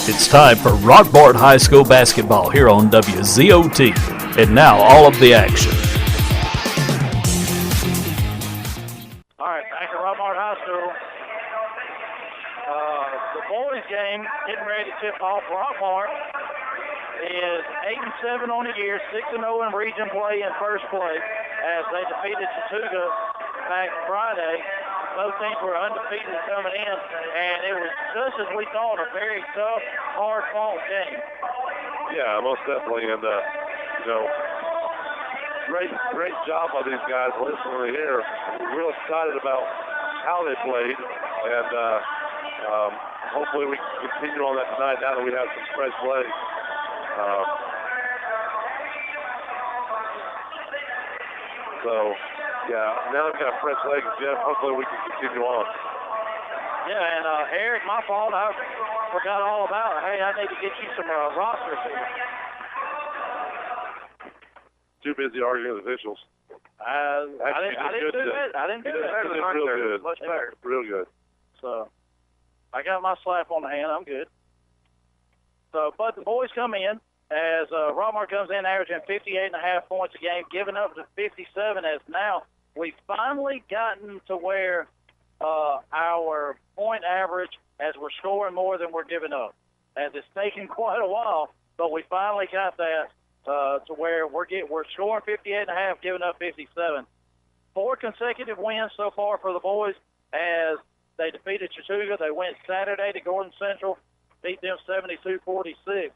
It's time for Rockmart High School basketball here on WZOT. And now, all of the action. All right, back at Rockmart High School. The boys' game getting ready to tip off. Rockmart is 8-7 on the year, 6-0 in region play in first place as they defeated Chattooga back Friday. Both teams were undefeated coming in, and it was just as we thought, a very tough, hard-fought game. Yeah, most definitely, and great job by these guys. Listening here, real excited about how they played, and hopefully we can continue on that tonight now that we have some fresh legs. Now we've got fresh legs, Jeff. Hopefully we can continue on. Yeah, and Eric, my fault. I forgot all about it. Hey, I need to get you some rosters here. Too busy arguing with officials. I didn't do that. I didn't do that. Real good. Much better. Real good. So I got my slap on the hand. I'm good. So, but the boys come in as Rockmart comes in averaging 58.5 points a game, giving up to 57 as now we've finally gotten to where our point average as we're scoring more than we're giving up. As it's taken quite a while, but we finally got that to where we're scoring 58.5, giving up 57. 4 consecutive wins so far for the boys as they defeated Chattooga. They went Saturday to Gordon Central, beat them 72-46.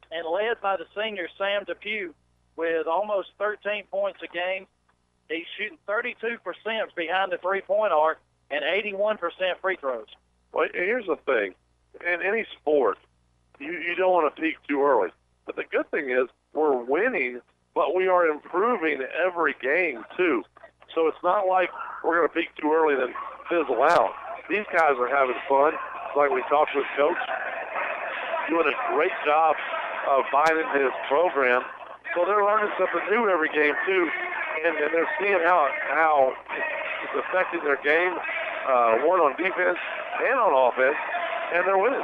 And led by the senior Sam Depew with almost 13 points a game. He's shooting 32% behind the three-point arc and 81% free throws. Well, here's the thing. In any sport, you don't want to peak too early. But the good thing is we're winning, but we are improving every game, too. So it's not like we're going to peak too early and then fizzle out. These guys are having fun. Like we talked with Coach, doing a great job of buying into his program. So they're learning something new every game, too. And they're seeing how it's affecting their game, one on defense and on offense, and they're winning.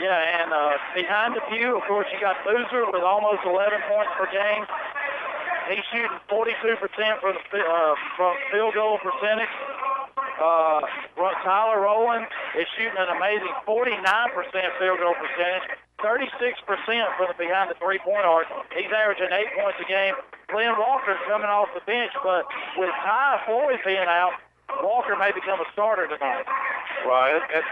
Yeah, and behind the pew, of course, you got Boozer with almost 11 points per game. He's shooting 42% from field goal percentage. Tyler Rowland is shooting an amazing 49% field goal percentage. 36% from behind the three-point arc. He's averaging 8 points a game. Glenn Walker's coming off the bench, but with Ty Floyd being out, Walker may become a starter tonight. Right, and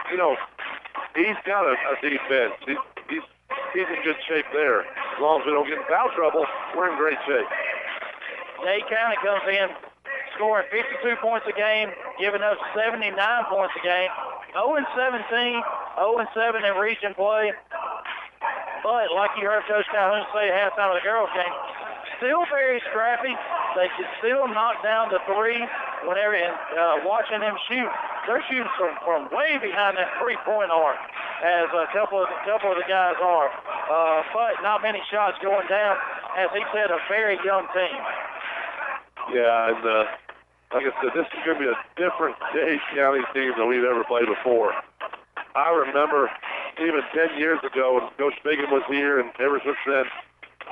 he's got a defense. He's in good shape there. As long as we don't get in foul trouble, we're in great shape. Dade County comes in scoring 52 points a game, giving up 79 points a game. 0-17, 0-7 in region play. But like you heard Coach Calhoun say at halftime of the girls' game, still very scrappy. They can still knock down the three whenever, and watching them shoot, they're shooting from way behind that three-point arc, as a couple of the guys are. But not many shots going down. As he said, a very young team. Yeah, and like I said, this is going to be a different Dade County team than we've ever played before. I remember even 10 years ago when Coach Biggin was here, and ever since then,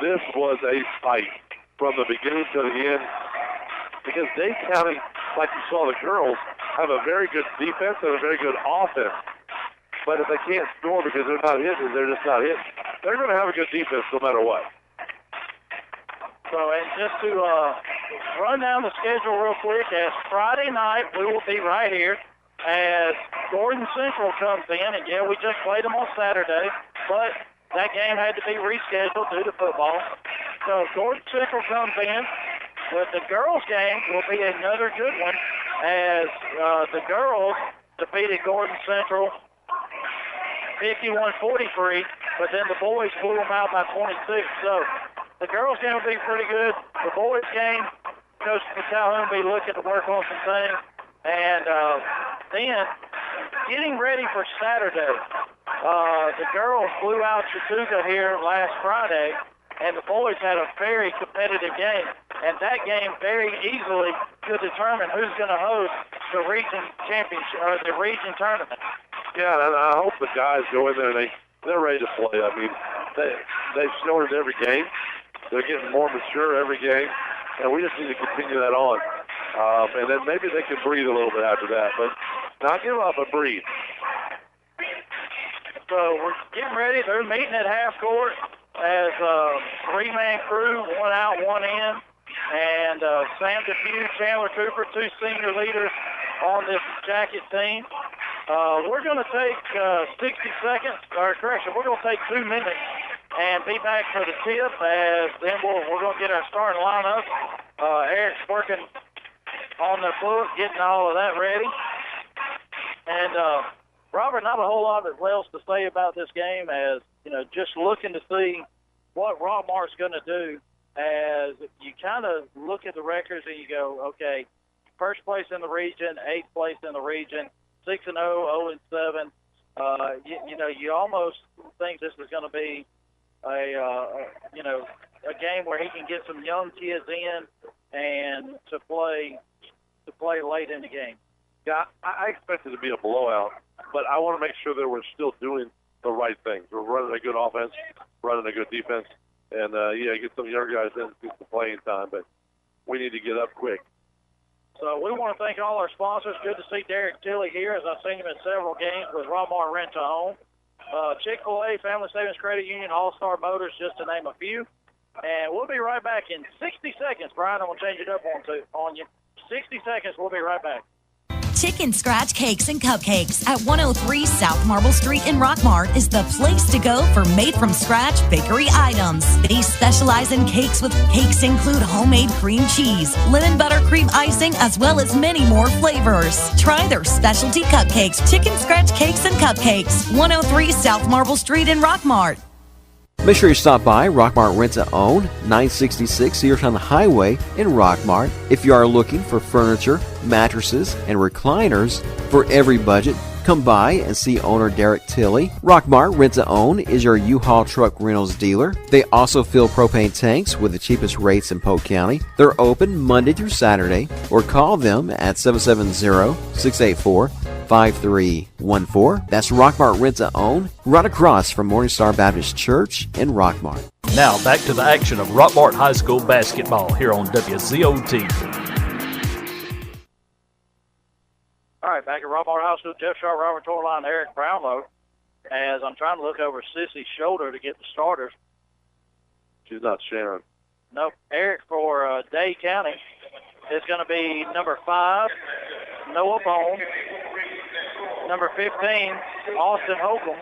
this was a fight from the beginning to the end. Because Dade County, like you saw the girls, have a very good defense and a very good offense. But if they can't score because they're not hitting, they're just not hitting. They're going to have a good defense no matter what. So, and just to run down the schedule real quick, as Friday night we will be right here as Gordon Central comes in, and yeah, we just played them on Saturday, but that game had to be rescheduled due to football. So Gordon Central comes in, but the girls' game will be another good one as the girls defeated Gordon Central 51-43, but then the boys blew them out by 26. So the girls' game will be pretty good. The boys' game, Coach Calhoun will be looking to work on some things. And then getting ready for Saturday, the girls blew out Chattooga here last Friday, and the boys had a very competitive game. And that game very easily could determine who's going to host the region championship or the region tournament. Yeah, and I hope the guys go in there and they're ready to play. I mean, they've shown it every game. They're getting more mature every game, and we just need to continue that on. And then maybe they can breathe a little bit after that, but not give up, but breathe. So we're getting ready. They're meeting at half court as a three-man crew, one out, one in. And Sam Depew, Chandler Cooper, two senior leaders on this Jacket team. We're going to take 60 seconds, or correction, we're going to take 2 minutes and be back for the tip, as then we're going to get our starting lineup. Eric's working on the book, getting all of that ready. And Robert, not a whole lot else to say about this game, as just looking to see what Rockmart's going to do. As you kind of look at the records and you go, okay, first place in the region, 8th place in the region, 6-0, 0-7. You almost think this is going to be a game where he can get some young kids in and to play late in the game. Yeah, I expect it to be a blowout, but I want to make sure that we're still doing the right things. We're running a good offense, running a good defense, and get some younger guys in to get some playing time, but we need to get up quick. So we want to thank all our sponsors. Good to see Derek Tilley here, as I've seen him in several games with Rockmart Rent to Own. Chick-fil-A, Family Savings Credit Union, All-Star Motors, just to name a few. And we'll be right back in 60 seconds. Brian, I'm going to change it up on you. 60 seconds, we'll be right back. Chicken Scratch Cakes and Cupcakes at 103 South Marble Street in Rockmart is the place to go for made-from-scratch bakery items. They specialize in cakes include homemade cream cheese, lemon buttercream icing, as well as many more flavors. Try their specialty cupcakes, Chicken Scratch Cakes and Cupcakes, 103 South Marble Street in Rockmart. Make sure you stop by Rockmart Rent to Own, 966 Seartown Highway in Rockmart. If you are looking for furniture, mattresses, and recliners for every budget, come by and see owner Derek Tilley. Rockmart Rent to Own is your U-Haul truck rentals dealer. They also fill propane tanks with the cheapest rates in Polk County. They're open Monday through Saturday, or call them at 770-684-5314. That's Rockmart Rent to Own, right across from Morningstar Baptist Church in Rockmart. Now back to the action of Rockmart High School basketball here on WZOT. All right, back at Rockmart High School, Jeff Sharp, Robert Torline, Eric Brownlow, as I'm trying to look over Sissy's shoulder to get the starters. She's not sharing. Nope. Eric for Dade County is going to be number 5, Noah Bone. Number 15, Austin Holcomb.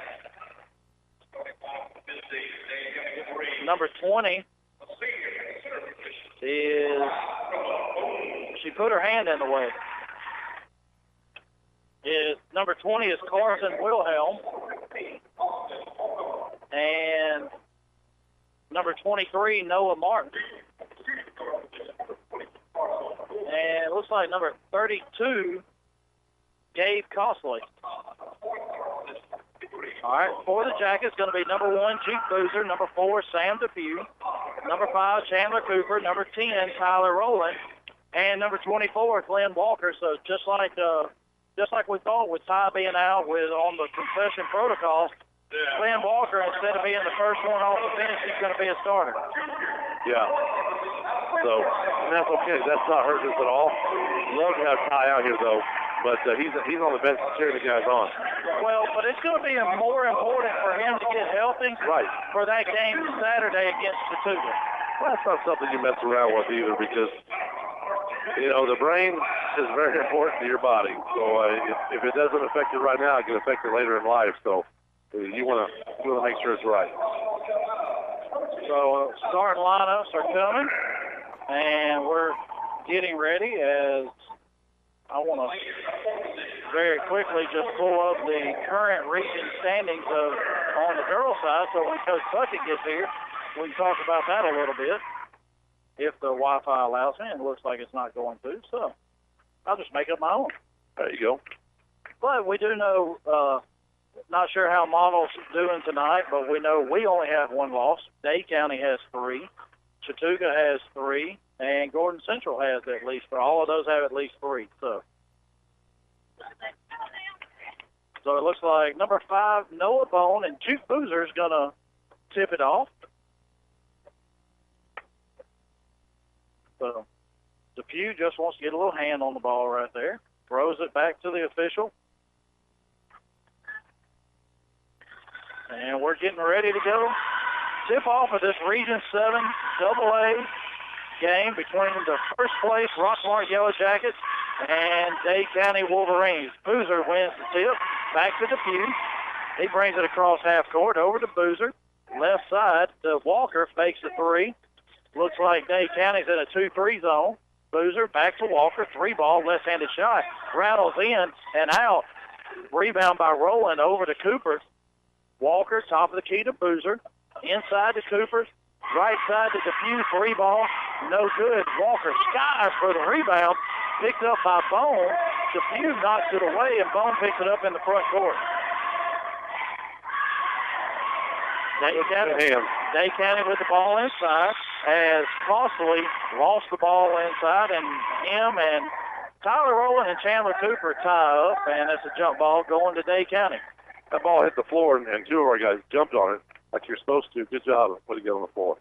Number 20 is, she put her hand in the way. Number 20 is Carson Wilhelm. And number 23, Noah Martin. And it looks like number 32, Gabe Costley. All right, for the Jackets, going to be number 1, Jeep Boozer, number 4, Sam Depew, number 5, Chandler Cooper, number 10, Tyler Rowland, and number 24, Glenn Walker. So just like we thought with Ty being out on the concession protocol, Glenn Walker, instead of being the first one off the bench, he's going to be a starter. Yeah. So, and that's okay. That's not hurting us at all. Love to have Ty out here, though. But he's on the bench cheering the guys on. Well, but it's going to be more important for him to get healthy for that game Saturday against Chattooga. Well, that's not something you mess around with either, because, the brain is very important to your body. So if it doesn't affect it right now, it can affect it later in life. So you want to make sure it's right. So starting lineups are coming, and we're getting ready as I want to very quickly just pull up the current region standings on the girls' side, so when Coach Puckett gets here, we can talk about that a little bit, if the Wi-Fi allows me, and it looks like it's not going to, so I'll just make up my own. There you go. But we do know, not sure how Model's doing tonight, but we know we only have 1 loss. Dade County has 3. Chattooga has 3. And Gordon Central has at least, all of those have at least 3. So So it looks like number 5, Noah Bone, and Juke Boozer is going to tip it off. So Depew just wants to get a little hand on the ball right there. Throws it back to the official. And we're getting ready to go. Tip off of this Region 7 AA game between the first place Rockmart Yellow Jackets and Dade County Wolverines. Boozer wins the tip. Back to Depew. He brings it across half court over to Boozer. Left side to Walker. Fakes the 3. Looks like Dade County's in a 2-3 zone. Boozer back to Walker. 3-ball, left-handed shot. Rattles in and out. Rebound by Rowland over to Cooper. Walker, top of the key to Boozer. Inside to Cooper. Right side to Depew. 3-ball. No good. Walker skies for the rebound. Picked up by Bone. Depew knocks it away, and Bone picks it up in the front court. Dade County with the ball inside as Costley lost the ball inside, and him and Tyler Rowland and Chandler Cooper tie up, and it's a jump ball going to Dade County. That ball hit the floor, and 2 of our guys jumped on it like you're supposed to. Good job of putting it on the floor.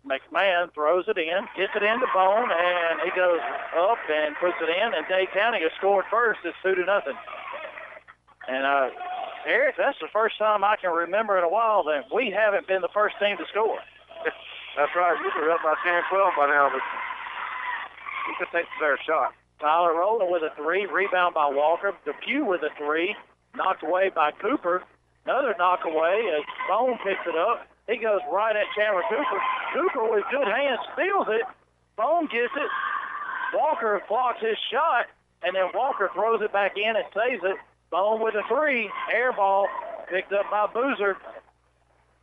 McMahon throws it in, gets it into Bone, and he goes up and puts it in, and Dade County has scored first. It's 2-0. And, Eric, that's the first time I can remember in a while that we haven't been the first team to score. That's right. We're up by 10-12 by now, but we could take the better shot. Tyler Rowland with a 3, rebound by Walker. Depew with a 3, knocked away by Cooper. Another knock away as Bone picks it up. He goes right at Chandler Cooper. Cooper with good hands steals it. Bone gets it. Walker blocks his shot, and then Walker throws it back in and saves it. Bone with a 3, air ball, picked up by Boozer.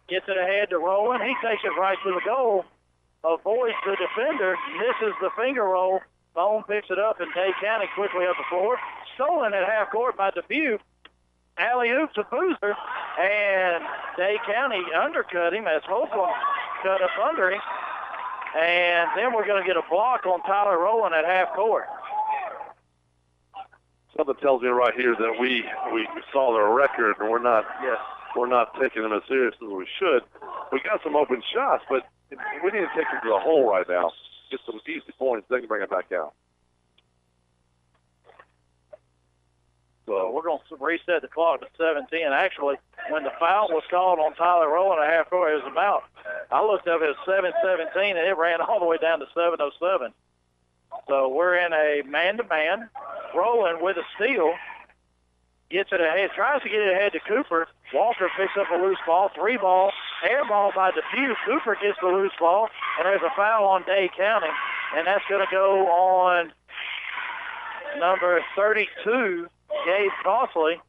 Gets it ahead to Rowland. He takes it right to the goal. Avoids the defender, misses the finger roll. Bone picks it up, and Dade County quickly up the floor. Stolen at half court by Depew. Alley-oop to Boozer, and Dade County undercut him as Holcomb cut up under him. And then we're going to get a block on Tyler Rowland at half court. Something tells me right here that we saw their record, and we're not taking them as serious as we should. We got some open shots, but we need to take them to the hole right now. Get some easy points, then bring it back out. So we're going to reset the clock to 17. Actually, when the foul was called on Tyler Rowland at half court, it was about, I looked up, it was 7:17, and it ran all the way down to 7:07. So we're in a man-to-man. Rowland with a steal. Gets it ahead, tries to get it ahead to Cooper. Walker picks up a loose ball, 3-ball, air ball by Depew. Cooper gets the loose ball, and there's a foul on Dade County, and that's going to go on number 32, Gabe Costley,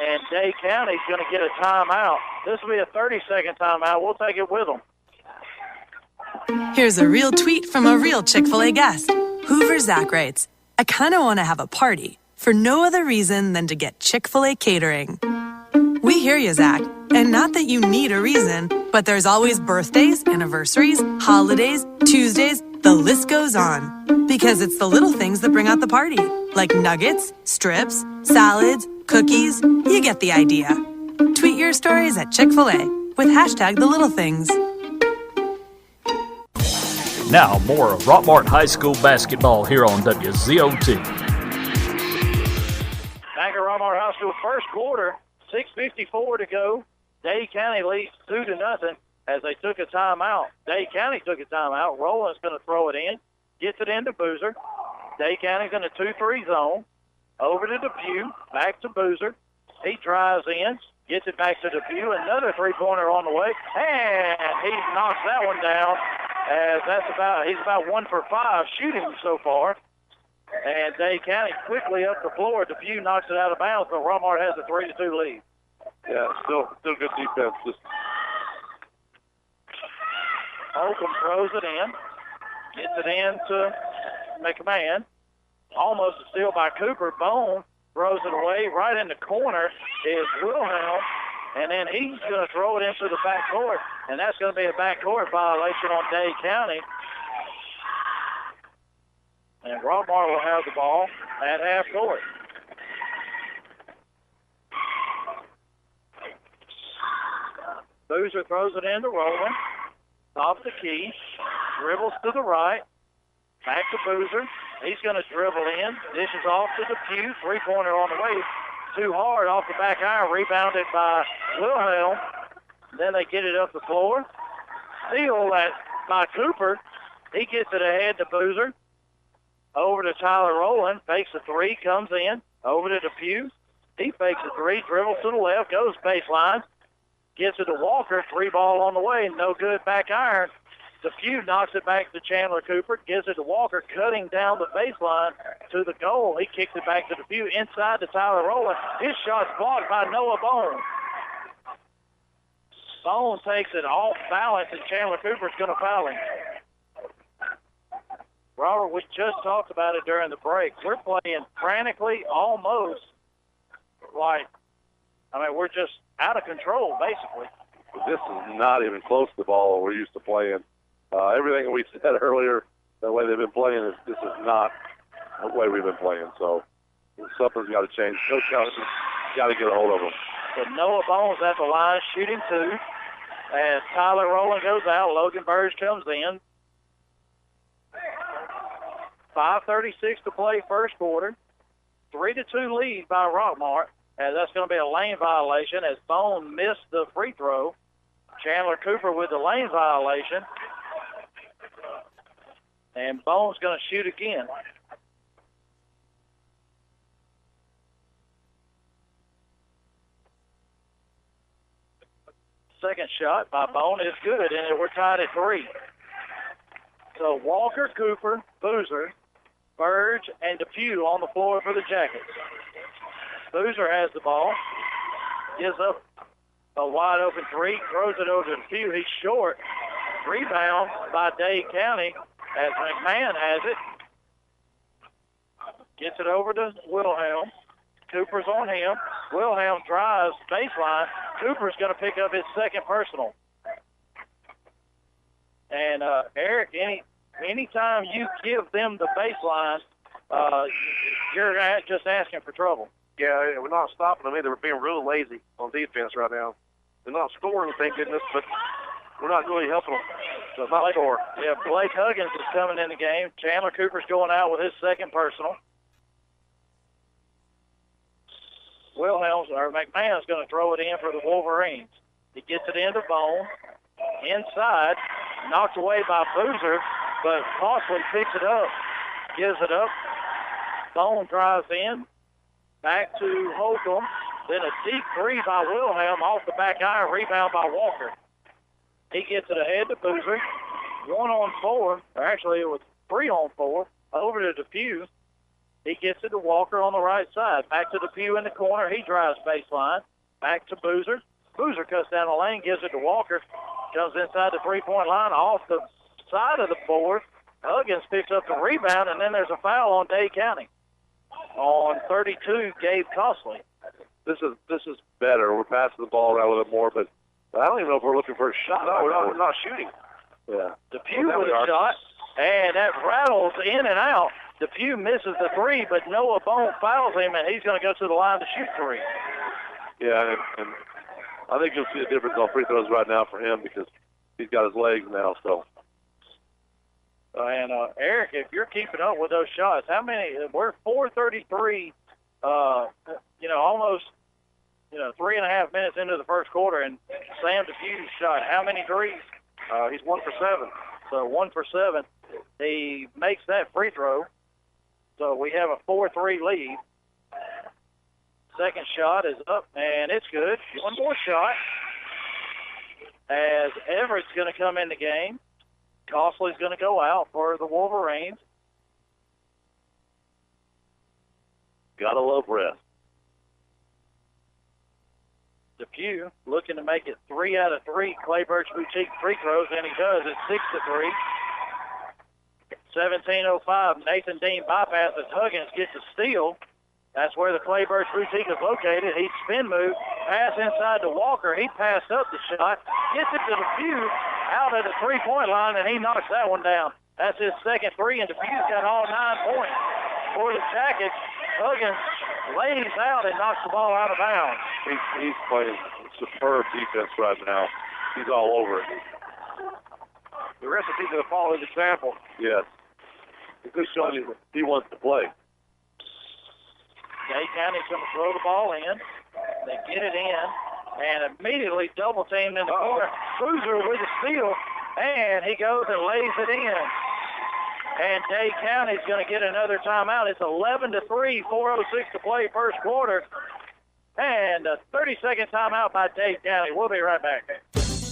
and Dade County's going to get a timeout. This will be a 30-second timeout. We'll take it with them. Here's a real tweet from a real Chick-fil-A guest. Hoover Zach writes, I kind of want to have a party for no other reason than to get Chick-fil-A catering. We hear you, Zach. And not that you need a reason, but there's always birthdays, anniversaries, holidays, Tuesdays, the list goes on. Because it's the little things that bring out the party. Like nuggets, strips, salads, cookies. You get the idea. Tweet your stories at Chick-fil-A with hashtag the little things. Now, more of Rockmart High School basketball here on WZOT. Back at Rockmart High School, first quarter, 6:54 to go. Dade County leads 2-0 as they took a timeout. Dade County took a timeout. Rowland's going to throw it in, gets it into Boozer. Dade County's in a 2-3 zone. Over to Depew, back to Boozer. He drives in, gets it back to Depew. Another three-pointer on the way, and he knocks that one down. As he's about 1 for 5 shooting so far. And Dade County quickly up the floor. Depew knocks it out of bounds, but Rockmart has a 3-2 lead. Yeah, still good defense. Holcomb throws it in. Gets it in to McMahon. Almost a steal by Cooper. Bone throws it away. Right in the corner is Wilhelm. And then he's going to throw it into the backcourt. And that's going to be a backcourt violation on Dade County. And Rockmart will have the ball at half court. Boozer throws it into Rowland. Off the key. Dribbles to the right. Back to Boozer. He's going to dribble in. Dishes off to the Depew. Three-pointer on the way. Too hard off the back iron. Rebounded by Wilhelm. Then they get it up the floor. Steal that by Cooper. He gets it ahead to Boozer. Over to Tyler Rowland. Fakes a three. Comes in. Over to Depew. He fakes a three. Dribbles to the left. Goes baseline. Gets it to Walker. Three ball on the way. No good. Back iron. Depew knocks it back to Chandler Cooper. Gives it to Walker. Cutting down the baseline to the goal. He kicks it back to Depew. Inside to Tyler Rowland. His shot's blocked by Noah Bone. Bone takes it off balance, and Chandler Cooper's going to foul him. Robert, we just talked about it during the break. We're playing frantically, almost like, we're just out of control, basically. This is not even close to the ball we're used to playing. Everything we said earlier, the way they've been playing, this is not the way we've been playing. So something's got to change. Coach got to get a hold of them. So Noah Bones at the line, shooting two. As Tyler Rowland goes out, Logan Burge comes in. 5:36 to play first quarter. 3-2 lead by Rockmart. And that's going to be a lane violation as Bone missed the free throw. Chandler Cooper with the lane violation. And Bone's going to shoot again. Second shot by Bone is good, and we're tied at 3. So Walker, Cooper, Boozer, Burge, and Depew on the floor for the Jackets. Boozer has the ball, gives up a wide open three, throws it over to Depew. He's short. Rebound by Dade County as McMahon has it. Gets it over to Wilhelm. Cooper's on him. Wilhelm drives baseline. Cooper's going to pick up his second personal. And Eric, anytime you give them the baseline, you're just asking for trouble. Yeah, we're not stopping them either. We're being real lazy on defense right now. They're not scoring, thank goodness, but we're not really helping them. So it's not score. Yeah, Blake Huggins is coming in the game. Chandler Cooper's going out with his second personal. McMahon's going to throw it in for the Wolverines. He gets it into Bone. Inside, knocked away by Boozer, but Costley picks it up, gives it up. Bone drives in. Back to Holcomb. Then a deep three by Wilhelm off the back iron. Rebound by Walker. He gets it ahead to Boozer. 1-on-4, or actually it was 3-on-4, over to Depew. He gets it to Walker on the right side. Back to Depew in the corner. He drives baseline. Back to Boozer. Boozer cuts down the lane, gives it to Walker. Comes inside the three-point line off the side of the board. Huggins picks up the rebound, and then there's a foul on Dade County. On 32, Gabe Costley. This is better. We're passing the ball around a little bit more, but I don't even know if we're looking for a shot. No, we're not shooting. Yeah. Depew with a shot, and that rattles in and out. Depew misses the three, but Noah Bone fouls him, and he's going to go to the line to shoot three. Yeah, and I think you'll see a difference on free throws right now for him because he's got his legs now. So. And Eric, if you're keeping up with those shots, how many? We're 4:33. Almost 3.5 minutes into the first quarter, and Sam Depew shot how many threes? He's 1 for 7. So 1 for 7. He makes that free throw. So we have a 4-3 lead. Second shot is up, and it's good. One more shot as Everett's going to come in the game. Costley's going to go out for the Wolverines. Gotta love rest. Depew looking to make it 3 out of 3 Clay Birch Boutique free throws, and he does. It's 6-3. 17:05. Nathan Dean bypasses. Huggins gets a steal. That's where the Clay Birch Boutique is located. He spin move, pass inside to Walker. He passed up the shot, gets it to Depew out at the three-point line, and he knocks that one down. That's his second three, and Dubuque's got all 9 points for the Jackets. Huggins lays out and knocks the ball out of bounds. He's playing superb defense right now. He's all over it. The rest of the team going to follow his example. Yes. He's just showing you he wants to play. Dade County's going to throw the ball in. They get it in, and immediately double teamed in the corner. Boozer with the steal, and he goes and lays it in. And Dade County's going to get another timeout. It's 11-3, 4:06 to play first quarter. And a 30-second timeout by Dade County. We'll be right back.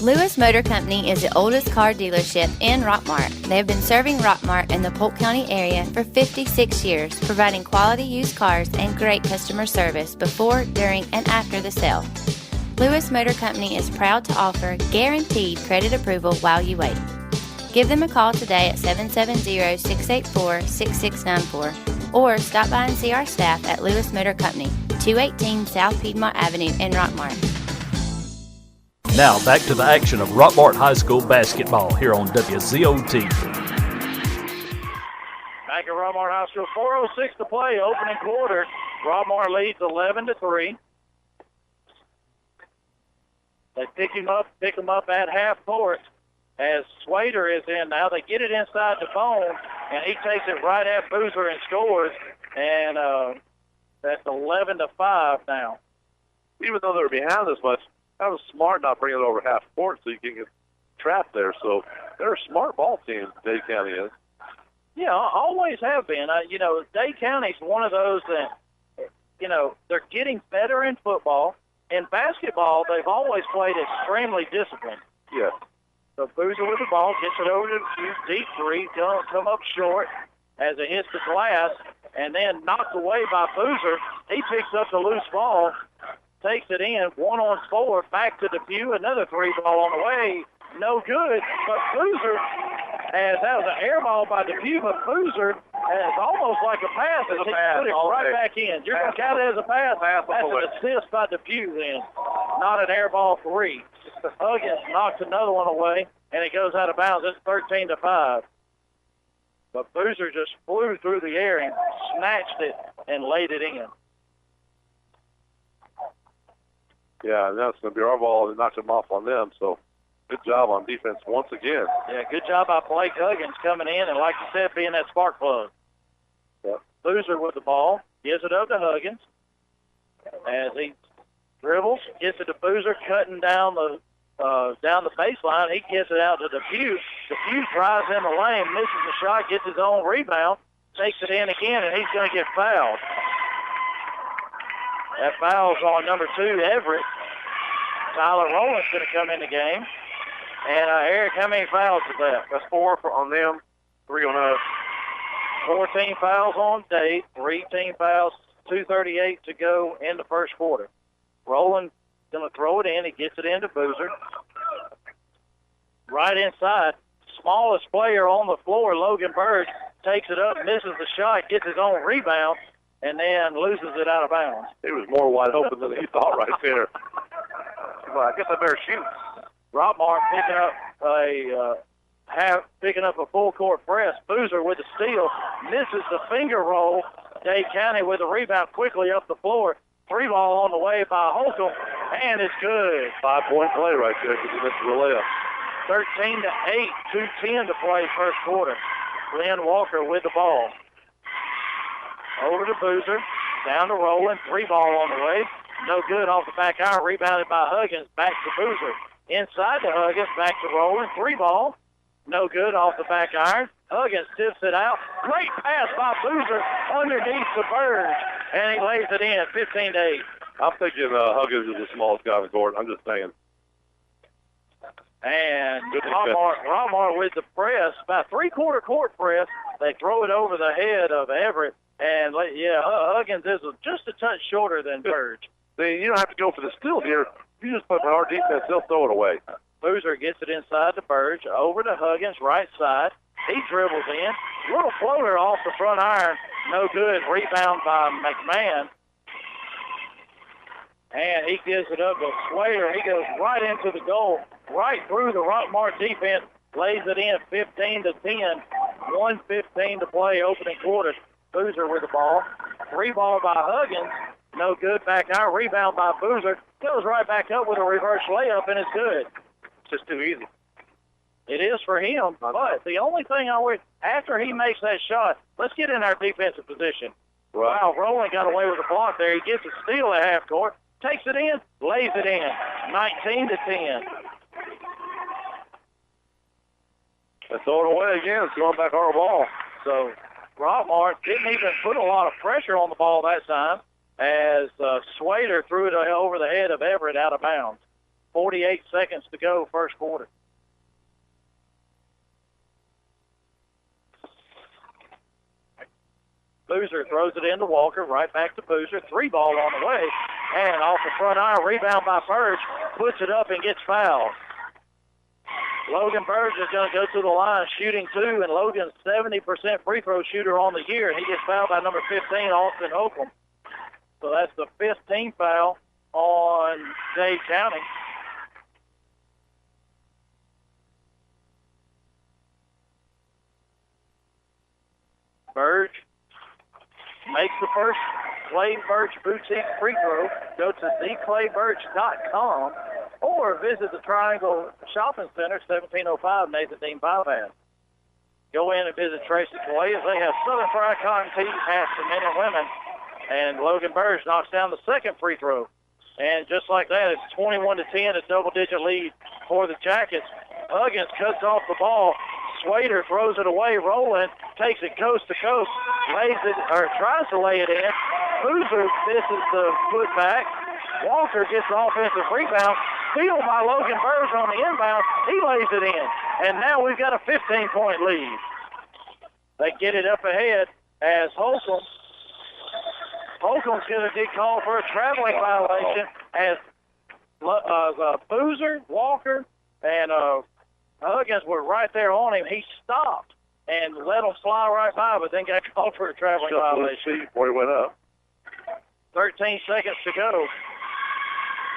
Lewis Motor Company is the oldest car dealership in Rockmart. They have been serving Rockmart and the Polk County area for 56 years, providing quality used cars and great customer service before, during, and after the sale. Lewis Motor Company is proud to offer guaranteed credit approval while you wait. Give them a call today at 770-684-6694 or stop by and see our staff at Lewis Motor Company, 218 South Piedmont Avenue in Rockmart. Now back to the action of Rockmart High School basketball here on WZOT. Back at Rockmart High School, 4:06 to play, opening quarter. Rockmart leads 11-3. They pick him up at half court as Swader is in now. They get it inside the bone, and he takes it right at Boozer and scores. And that's 11-5 now. Even though they're behind this much, that was smart not bringing it over half court so you can get trapped there. So they're a smart ball team, Dade County is. Yeah, always have been. Dade County's one of those that, they're getting better in football. In basketball, they've always played extremely disciplined. Yeah. So Boozer with the ball, gets it over to deep three, don't come up short as it hits the glass, and then knocked away by Boozer. He picks up the loose ball, takes it in, 1-on-4, back to Depew, another three ball on the way, no good, but Boozer, as that was an air ball by Depew, but Boozer has almost like a pass, and he put it right back in. You're going to count it as a pass? That's an assist by Depew then, not an air ball three. Huggins knocks another one away, and it goes out of bounds. It's 13-5. But Boozer just flew through the air and snatched it and laid it in. Yeah, and that's going to be our ball and knock them off on them. So good job on defense once again. Yeah, good job by Blake Huggins coming in, and like you said, being that spark plug. Yeah. Boozer with the ball, gives it up to Huggins as he dribbles, gets it to Boozer, cutting down the baseline. He gets it out to Depew. Depew drives in the lane, misses the shot, gets his own rebound, takes it in again, and he's going to get fouled. That foul's on number 2, Everett. Tyler Rowland's going to come in the game. And Eric, how many fouls is that? That's 4 on them, 3 on us. 14 fouls on Dade, 3 team fouls, 2:38 to go in the first quarter. Rowland going to throw it in. He gets it into Boozer. Right inside. Smallest player on the floor, Logan Bird, takes it up, misses the shot, gets his own rebound, and then loses it out of bounds. He was more wide open than he thought right there. Well, I guess I better shoot. Rockmart picking up a full court press. Boozer with the steal, misses the finger roll. Dade County with a rebound quickly up the floor. 3 ball on the way by Holcomb, and it's good. 5-point play right there because he missed the layup. 13-8, 2:10 to play first quarter. Glenn Walker with the ball. Over to Boozer, down to Rowland, 3 ball on the way. No good off the back iron, rebounded by Huggins, back to Boozer. Inside to Huggins, back to Rowland, 3 ball. No good off the back iron. Huggins tips it out. Great pass by Boozer underneath the Bird, and he lays it in, 15-8. I'm thinking Huggins is the smallest guy on the court. I'm just saying. And Rockmart with the press, about 3/4 court press. They throw it over the head of Everett. And, Huggins is just a touch shorter than Bird. See, you don't have to go for the steal here. You just put our defense, they'll throw it away. Boozer gets it inside to Burge, over to Huggins, right side. He dribbles in. Little floater off the front iron. No good. Rebound by McMahon. And he gives it up to Slater. He goes right into the goal, right through the Rockmart defense. Lays it in 15-10. 1:15 to play, opening quarter. Boozer with the ball. 3-ball by Huggins. No good. Back out. Rebound by Boozer. Goes right back up with a reverse layup, and it's good. It's just too easy. It is for him, but the only thing I would, after he makes that shot, let's get in our defensive position. Right. Wow, Rowland got away with a block there. He gets a steal at half court, takes it in, lays it in. 19-10. They throw it away again. It's going back our ball. So Rockmart didn't even put a lot of pressure on the ball that time as Swader threw it over the head of Everett out of bounds. 48 seconds to go, first quarter. Boozer throws it into Walker, right back to Boozer. 3-ball on the way, and off the front iron, rebound by Burge, puts it up and gets fouled. Logan Burge is going to go to the line shooting 2, and Logan's 70% free throw shooter on the year, and he gets fouled by number 15, Austin Holcomb. So that's the 5th team foul on Dade County. Burge makes the first Clay Birch Boutique free throw. Go to theclaybirch.com or visit the Triangle Shopping Center, 1705 Nathan Dean Bypass. Go in and visit Tracy Clay as they have Southern Fried Cotton Tea hats for men and women. And Logan Burge knocks down the second free throw. And just like that, it's 21-10, a double-digit lead for the Jackets. Huggins cuts off the ball. Swader throws it away. Rowland takes it coast to coast, lays it or tries to lay it in. Boozer misses the putback. Walker gets the offensive rebound. Steal by Logan Burge on the inbound. He lays it in. And now we've got a 15-point lead. They get it up ahead as Holcomb's going to get called for a traveling violation as Boozer, Walker, and Huggins were right there on him. He stopped and let him slide right by, but then got called for a traveling violation. Before he went up. 13 seconds to go.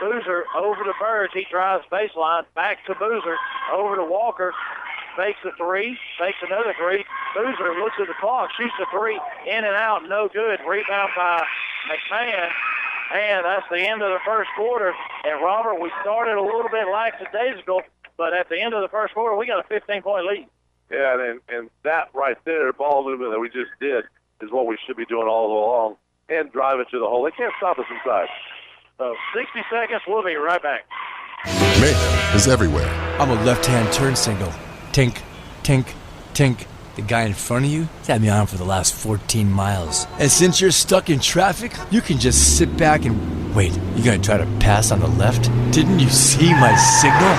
Boozer over to Burge. He drives baseline. Back to Boozer. Over to Walker. Fakes a 3. Fakes another 3. Boozer looks at the clock. Shoots a 3. In and out. No good. Rebound by McMahon. And that's the end of the first quarter. And, Robert, we started a little bit lackadaisical, but at the end of the first quarter, we got a 15-point lead. Yeah, and that right there, ball movement that we just did, is what we should be doing all along and drive it to the hole. They can't stop us inside. So 60 seconds. We'll be right back. Mayhem is everywhere. I'm a left-hand turn signal. Tink, tink, tink. The guy in front of you has had me on for the last 14 miles. And since you're stuck in traffic, you can just sit back and wait. You gonna try to pass on the left? Didn't you see my signal?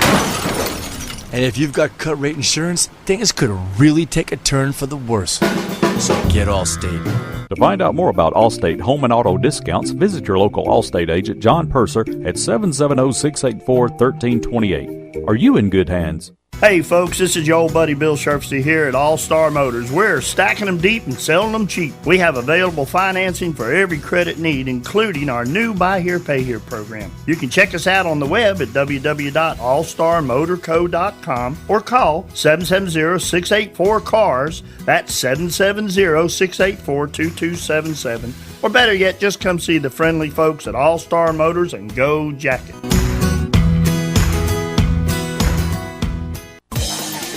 And if you've got cut rate insurance, things could really take a turn for the worse. So get Allstate. To find out more about Allstate home and auto discounts, visit your local Allstate agent, John Purser, at 770-684-1328. Are you in good hands? Hey folks, this is your old buddy Bill Sharpsey here at All Star Motors. We're stacking them deep and selling them cheap. We have available financing for every credit need, including our new Buy Here, Pay Here program. You can check us out on the web at www.allstarmotorco.com or call 770-684-CARS. That's 770-684-2277. Or better yet, just come see the friendly folks at All Star Motors and go Jacket.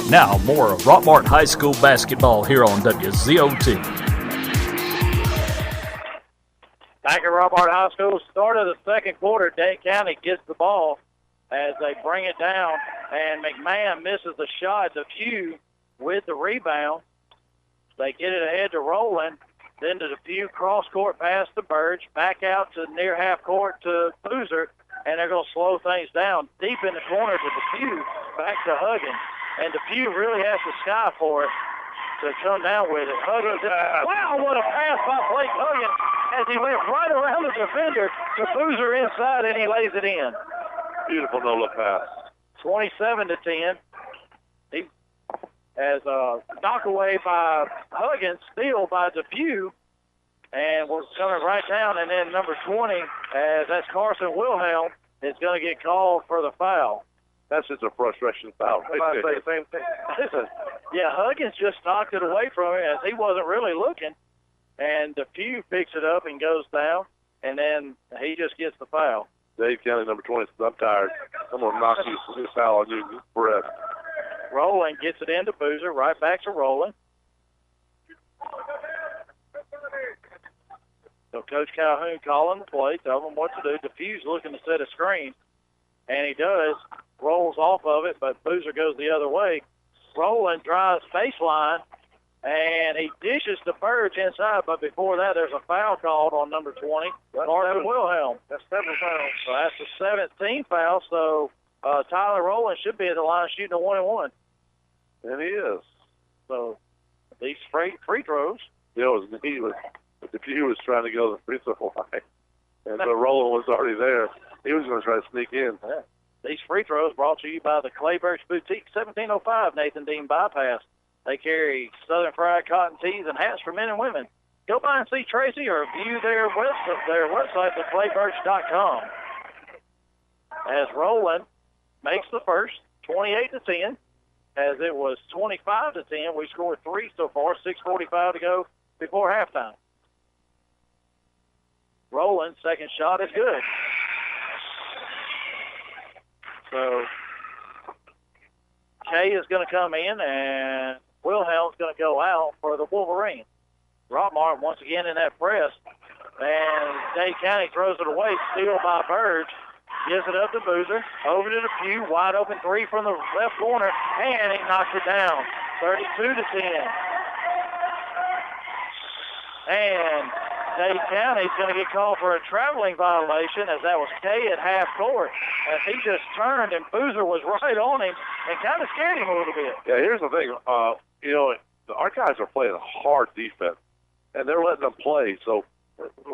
Now, more of Rockmart High School basketball here on WZOT. Back at Rockmart High School, start of the second quarter, Dade County gets the ball as they bring it down, and McMahon misses the shot. Depew with the rebound. They get it ahead to Rowland, then to Depew, cross-court pass to Burge, back out to near half-court to Boozer, and they're going to slow things down. Deep in the corner to Depew, back to Huggins. And Depew really has to sky for it to come down with it. Huggins, wow, what a pass by Blake Huggins as he went right around the defender to Boozer inside, and he lays it in. Beautiful no-look pass. 27-10. He has a knockaway by Huggins, steal by Depew, and was coming right down. And then number 20, as that's Carson Wilhelm, is going to get called for the foul. That's just a frustration foul. I say the same thing. Yeah, Huggins just knocked it away from him as he wasn't really looking. And DePue picks it up and goes down, and then he just gets the foul. Dade County, number 20, says, I'm tired. I'm going to knock this foul on you. Breath. Rowland gets it into Boozer, right back to Rowland. So Coach Calhoun calling the play, telling them what to do. DePue's looking to set a screen, and he does. Rolls off of it, but Boozer goes the other way. Rowland drives baseline, and he dishes the Burge inside, but before that, there's a foul called on number 20, Marvin Wilhelm. That's 7 fouls. So that's the 17th foul, so Tyler Rowland should be at the line shooting a 1-and-1. And he is. So these free throws. DePue was trying to go to the free throw line, and so Rowland was already there. He was going to try to sneak in. Yeah. These free throws brought to you by the Clay Birch Boutique, 1705 Nathan Dean Bypass. They carry Southern Fried cotton tees and hats for men and women. Go by and see Tracy or view their website at claybirch.com. As Rowland makes the first, 28-10. As it was 25-10, we scored 3 so far, 6:45 to go before halftime. Rowland's second shot is good. So Kay is going to come in, and Wilhelm's going to go out for the Wolverines. Rockmart once again in that press, and Dade County throws it away, steal by Burge. Gives it up to Boozer, over to DePue, wide open three from the left corner, and he knocks it down, 32-10. And Dade County's going to get called for a traveling violation, as that was Kay at half court, as he just turned and Boozer was right on him and kind of scared him a little bit. Yeah, here's the thing. Our guys are playing hard defense, and they're letting them play. So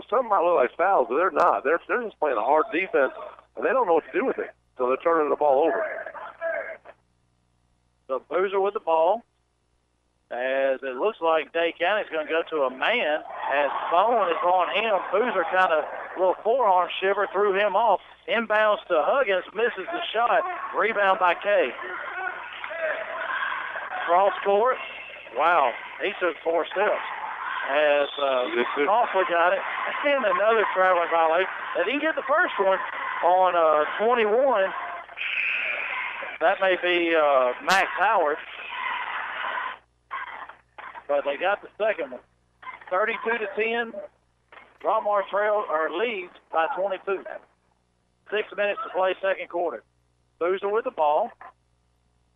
some might look like fouls, but they're not. They're just playing a hard defense, and they don't know what to do with it. So they're turning the ball over. So Boozer with the ball. As it looks like Dade County's going to go to a man. As Bone is on him, Boozer kind of a little forearm shiver threw him off. Inbounds to Huggins, misses the shot. Rebound by Kay. Cross court. Wow, he took 4 steps. As Coughlin got it. And another traveling violation. And he didn't get the first one on 21. That may be Max Howard. But they got the second one. 32-10. Rockmart leads by 22. 6 minutes to play second quarter. Boozer with the ball.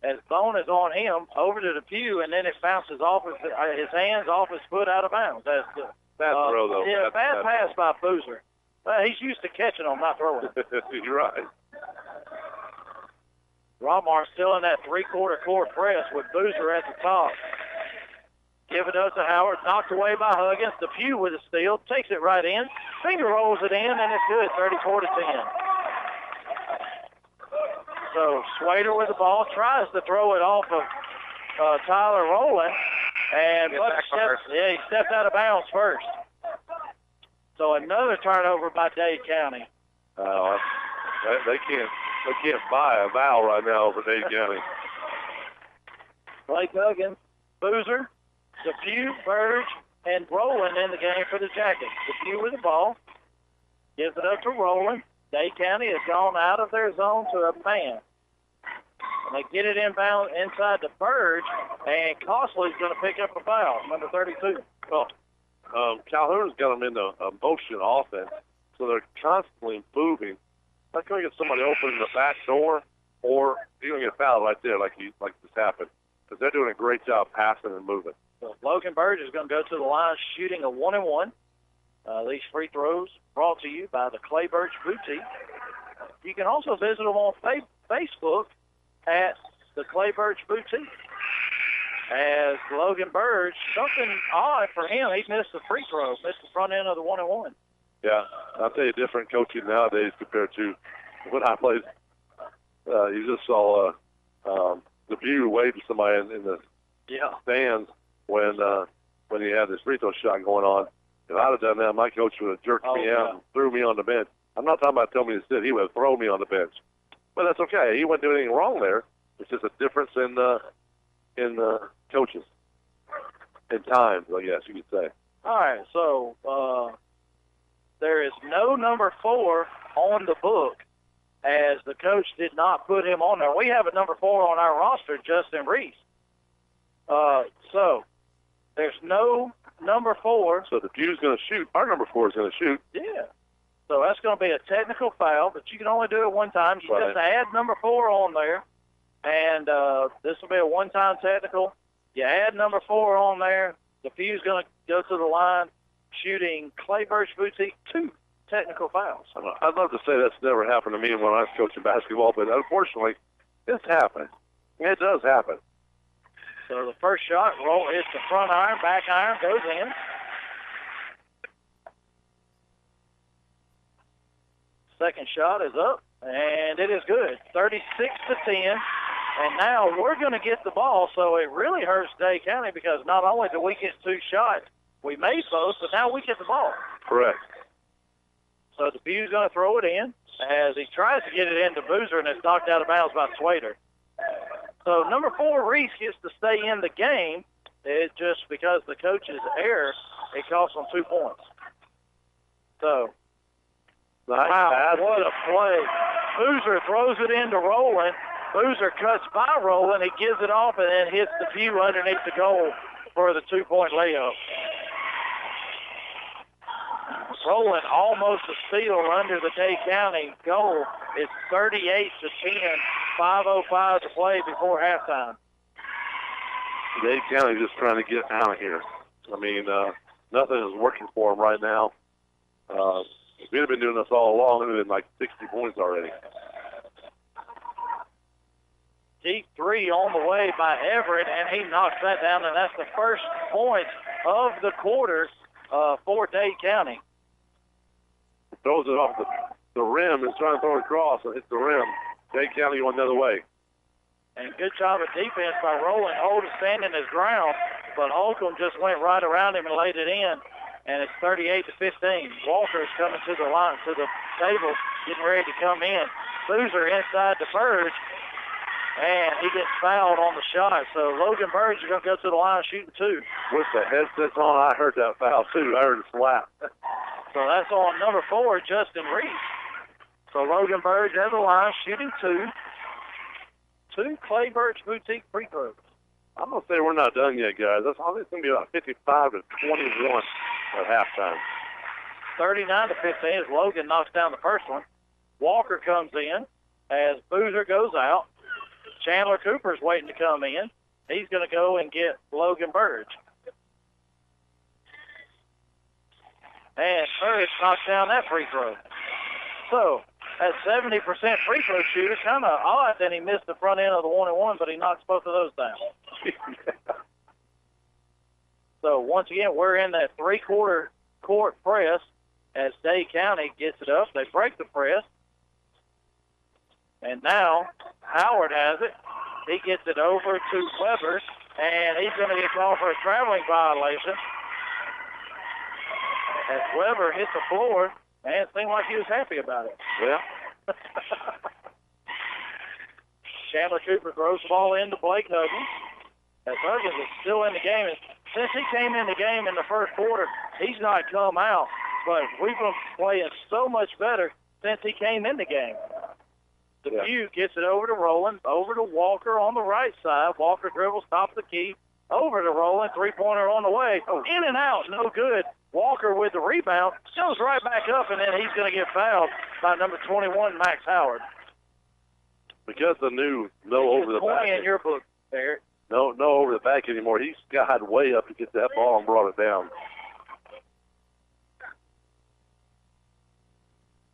As Bone is on him, over to DePue, and then it bounces off his hands, off his foot, out of bounds. That's the bad throw, though. Yeah, bad pass by Boozer. Well, he's used to catching them, not throwing. You're right. Rockmart still in that three-quarter court press with Boozer at the top. Give it up to Howard, knocked away by Huggins. DePue with a steal, takes it right in, finger rolls it in, and it's good, 34-10. So Swader with the ball, tries to throw it off of Tyler Rowland, and he stepped out of bounds first. So another turnover by Dade County. They can't buy a foul right now over Dade County. Blake Huggins, Boozer, DePue, Burge, and Rowland in the game for the Jackets. DePue with the ball, gives it up to Rowland. Dade County has gone out of their zone to a man. And they get it inbound inside the Burge, and Costley's going to pick up a foul, number 32. Well, Calhoun's got them in the motion offense, so they're constantly moving. They're going to get somebody open in the back door, or you're going to get fouled right there like this happened, because they're doing a great job passing and moving. So Logan Burge is going to go to the line shooting a 1-and-1. These free throws brought to you by the Clay Birch Boutique. You can also visit them on Facebook at the Clay Birch Boutique. As Logan Burge, something odd for him, he missed the free throw, missed the front end of the 1-and-1. Yeah, I'll tell you, different coaching nowadays compared to when I played. You just saw DePue waving somebody in the stands when he had this free throw shot going on. If I'd have done that, my coach would have jerked me out and threw me on the bench. I'm not talking about telling me to sit. He would have thrown me on the bench. But that's okay. He wasn't doing anything wrong there. It's just a difference in coaches and times, I guess you could say. All right, so there is no number 4 on the book, as the coach did not put him on there. We have a number 4 on our roster, Justin Reese. So there's no number 4. So the Pew's going to shoot. Our number 4 is going to shoot. Yeah. So that's going to be a technical foul, but you can only do it one time. You just add number 4 on there, and this will be a one-time technical. You add number 4 on there. The Pew's going to go to the line shooting Clay Birch Boutique 2 technical fouls. I'd love to say that's never happened to me when I was coaching basketball, but unfortunately, it's happened. It does happen. So the first shot roll hits the front iron, back iron, goes in. Second shot is up, and it is good. 36-10. And now we're going to get the ball, so it really hurts Dade County because not only do we get 2 shots, we made both, but now we get the ball. Correct. So the Pew's going to throw it in as he tries to get it into Boozer, and it's knocked out of bounds by Swader. So number 4, Reese, gets to stay in the game. It's just because the coach's error, it cost them 2 points. So, nice. Wow, what a play. Boozer throws it into Rowland. Boozer cuts by Rowland. He gives it off and then hits the Pew underneath the goal for the 2-point layup. Rowland almost a steal under the Dade County goal. It's 38-10, 5:05 to play before halftime. Dade County just trying to get out of here. I mean, nothing is working for them right now. If we'd have been doing this all along, it would have been like 60 points already. Deep 3 on the way by Everett, and he knocks that down, and that's the first point of the quarter for Dade County. Throws it off the rim and trying to throw it across and hits the rim. Dade County going the other way. And good job of defense by Rowland. Holden standing his ground, but Holcomb just went right around him and laid it in, and it's 38-15. Walker is coming to the line, to the table, getting ready to come in. Boozer inside the Burge, and he gets fouled on the shot. So Logan Burge is going to go to the line shooting 2. With the headsets on, I heard that foul too. I heard it slap. So that's on number 4, Justin Reese. So Logan Burge at the line shooting 2. 2 Clay Birch Boutique free throws. I'm going to say we're not done yet, guys. I think it's going to be about 55-21 at halftime. 39-15 as Logan knocks down the first one. Walker comes in as Boozer goes out. Chandler Cooper's waiting to come in. He's going to go and get Logan Burge. And Burge knocks down that free throw. So, at 70% free throw shooter, kind of odd that he missed the front end of the 1-and-1, but he knocks both of those down. So, once again, we're in that 3-quarter court press as Dade County gets it up. They break the press. And now Howard has it. He gets it over to Weber, and he's going to get called for a traveling violation. As Weber hit the floor, and it seemed like he was happy about it. Yeah. Chandler Cooper throws the ball into Blake Huggins. As Huggins is still in the game. And since he came in the game in the first quarter, he's not come out. But we've been playing so much better since he came in the game. Dubuque gets it over to Rowland, over to Walker on the right side. Walker dribbles, top of the key, over to Rowland. 3-pointer on the way. In and out, no good. Walker with the rebound, goes right back up, and then he's going to get fouled by number 21, Max Howard. Because the new no over the back. In your book, Eric. No over the back anymore. He skied way up to get that ball and brought it down.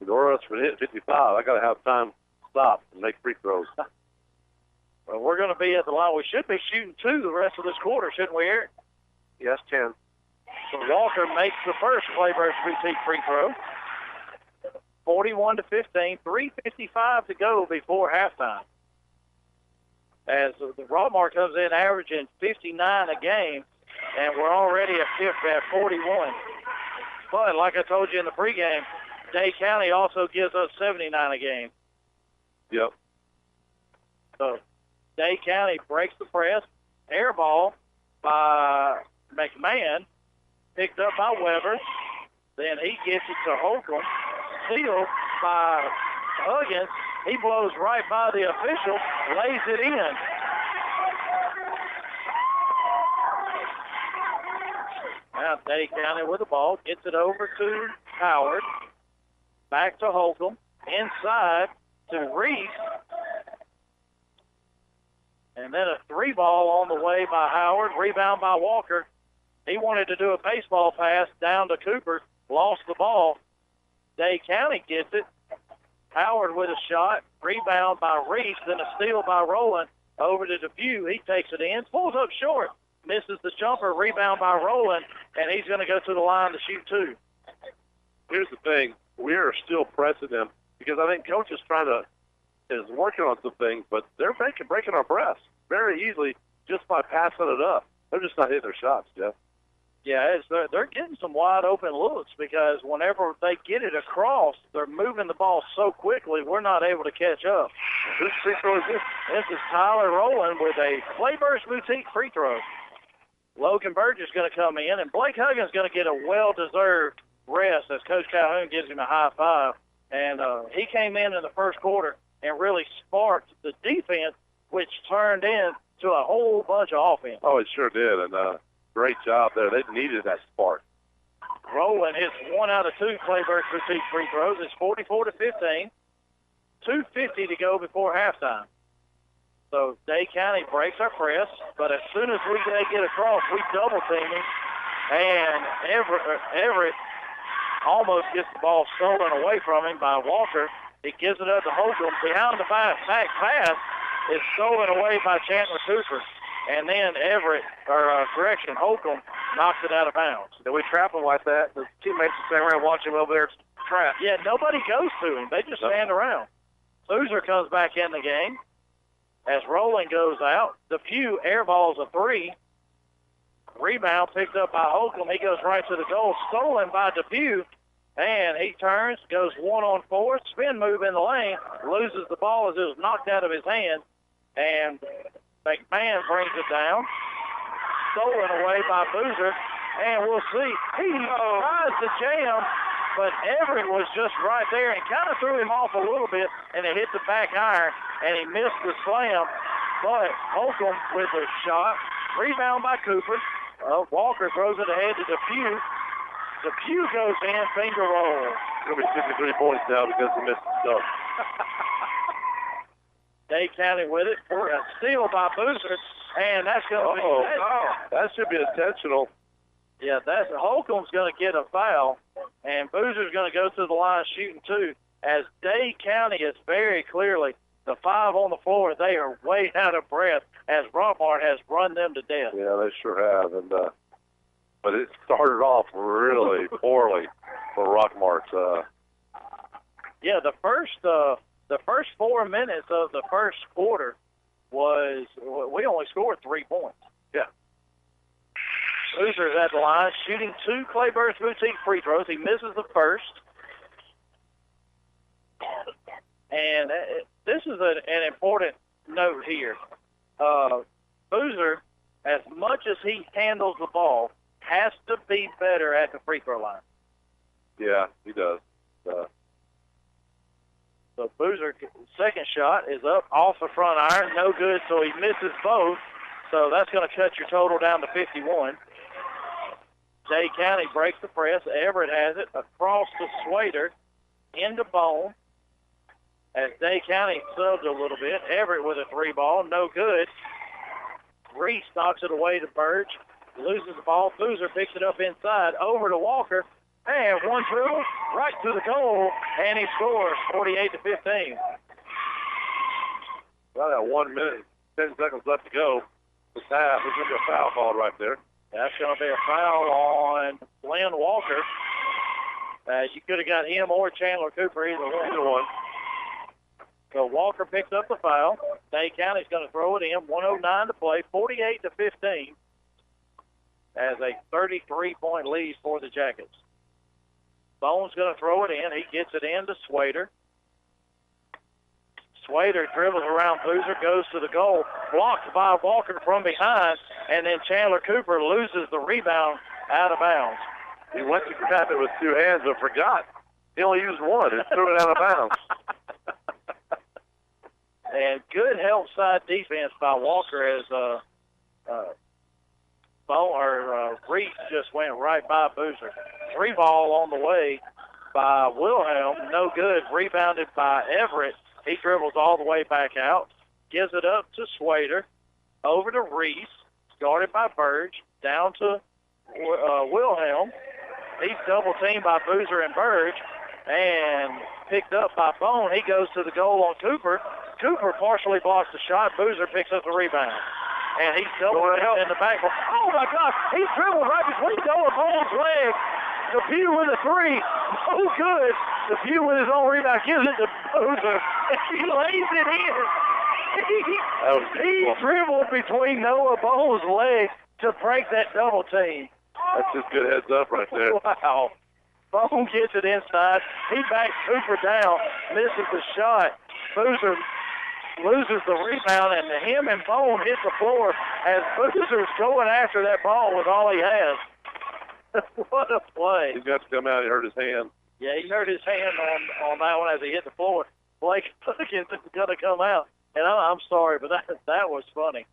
In order for hit 55, I got to have time to stop and make free throws. Well, we're going to be at the line. We should be shooting 2 the rest of this quarter, shouldn't we, Eric? Yes, 10. So Walker makes the first Clay Birch Boutique free throw. 41-15, 3:55 to go before halftime. As the Rockmart comes in averaging 59 a game, and we're already at 41. But like I told you in the pregame, Dade County also gives us 79 a game. Yep. So Dade County breaks the press. Air ball by McMahon, picked up by Weber. Then he gets it to Holcomb. Steal by Huggins. He blows right by the official, lays it in. Now Dade County with the ball, gets it over to Howard. Back to Holcomb. Inside to Reese. And then a 3-ball on the way by Howard. Rebound by Walker. He wanted to do a baseball pass down to Cooper. Lost the ball. Dade County gets it. Howard with a shot. Rebound by Reese. Then a steal by Rowland. Over to Depew. He takes it in. Pulls up short. Misses the jumper. Rebound by Rowland. And he's going to go to the line to shoot 2. Here's the thing. We are still pressing them because I think Coach is working on some things, but they're breaking our press very easily just by passing it up. They're just not hitting their shots, Jeff. Yeah, they're getting some wide open looks because whenever they get it across, they're moving the ball so quickly we're not able to catch up. Whose free throw is this? This is Tyler Rowland with a Clayburst Boutique free throw. Logan Burgess is going to come in, and Blake Huggins is going to get a well-deserved rest as Coach Calhoun gives him a high five. And he came in the first quarter and really sparked the defense, which turned into a whole bunch of offense. Oh, it sure did, and great job there. They needed that spark. Rowland hits 1 out of 2 Clayburst Boutique free throws. It's 44-15. 2:50 to go before halftime. So Dade County breaks our press, but as soon as they get across, we double team him, and Everett almost gets the ball stolen away from him by Walker. He gives it up to Holcomb. Behind the back pass is stolen away by Chandler Cooper. And then Holcomb knocks it out of bounds. Did we trap him like that? The teammates are standing around watching him over there trap. Yeah, nobody goes to him. They just stand around. Boozer comes back in the game as Rowland goes out. Depew airballs a 3. Rebound picked up by Holcomb. He goes right to the goal. Stolen by Depew. And he turns, goes 1-on-4, spin move in the lane, loses the ball as it was knocked out of his hand. And McMahon brings it down. Stolen away by Boozer. And we'll see. He tries to jam, but Everett was just right there and kind of threw him off a little bit, and it hit the back iron, and he missed the slam. But Holcomb with a shot. Rebound by Cooper. Walker throws it ahead to Depew. Depew goes in, finger roll. It's going to be 53 points now because he missed the stuff. Dade County with it. A steal by Boozer, and that's going to be... That should be intentional. Yeah, Holcomb's going to get a foul, and Boozer's going to go to the line shooting 2. As Dade County is very clearly the 5 on the floor, they are way out of breath as Rockmart has run them to death. Yeah, they sure have. And but it started off really poorly for Rockmart. Yeah, the first 4 minutes of the first quarter we only scored 3 points. Yeah. Boozer's at the line, shooting 2 Clayburst Boutique free throws. He misses the first. And this is an important note here. Boozer, as much as he handles the ball, has to be better at the free throw line. Yeah, he does. So Boozer's second shot is up off the front iron. No good, so he misses both. So that's going to cut your total down to 51. Dade County breaks the press. Everett has it across to Swader, into Bone. As Dade County subs a little bit. Everett with a 3-ball, no good. Reese knocks it away to Burge. Loses the ball. Boozer picks it up inside. Over to Walker. And 1-2, right to the goal. And he scores 48-15. About that 1 minute, 10 seconds left to go. This half, there's going to be a foul called right there. That's going to be a foul on Glenn Walker. You could have got him or Chandler Cooper, either one. So Walker picks up the foul. Dade County's going to throw it in. 1:09 to play, 48-15. As a 33-point lead for the Jackets. Bone's going to throw it in. He gets it in to Swader. Swader dribbles around Boozer, goes to the goal, blocked by Walker from behind, and then Chandler Cooper loses the rebound out of bounds. He went to grab it with two hands but forgot. He only used one and threw it out of bounds. And good help side defense by Walker as Reese just went right by Boozer. 3-ball on the way by Wilhelm. No good. Rebounded by Everett. He dribbles all the way back out. Gives it up to Swader. Over to Reese. Guarded by Burge. Down to Wilhelm. He's double-teamed by Boozer and Burge. And picked up by Bone. He goes to the goal on Cooper. Cooper partially blocks the shot. Boozer picks up the rebound. And he's double in the back. Oh, my gosh. He dribbled right between Noah Bone's legs. DePue with a three. No good. DePue with his own rebound. Gives it to Boozer. He lays it in. He dribbled between Noah Bone's legs to break that double team. That's just good heads up right there. Wow. Bone gets it inside. He backs Cooper down. Misses the shot. Boozer loses the rebound, and him and Bone hit the floor as Boozer's going after that ball with all he has. What a play. He's got to come out. He hurt his hand. Yeah, he hurt his hand on that one as he hit the floor. Blake Huggins is going to come out. And I'm sorry, but that was funny.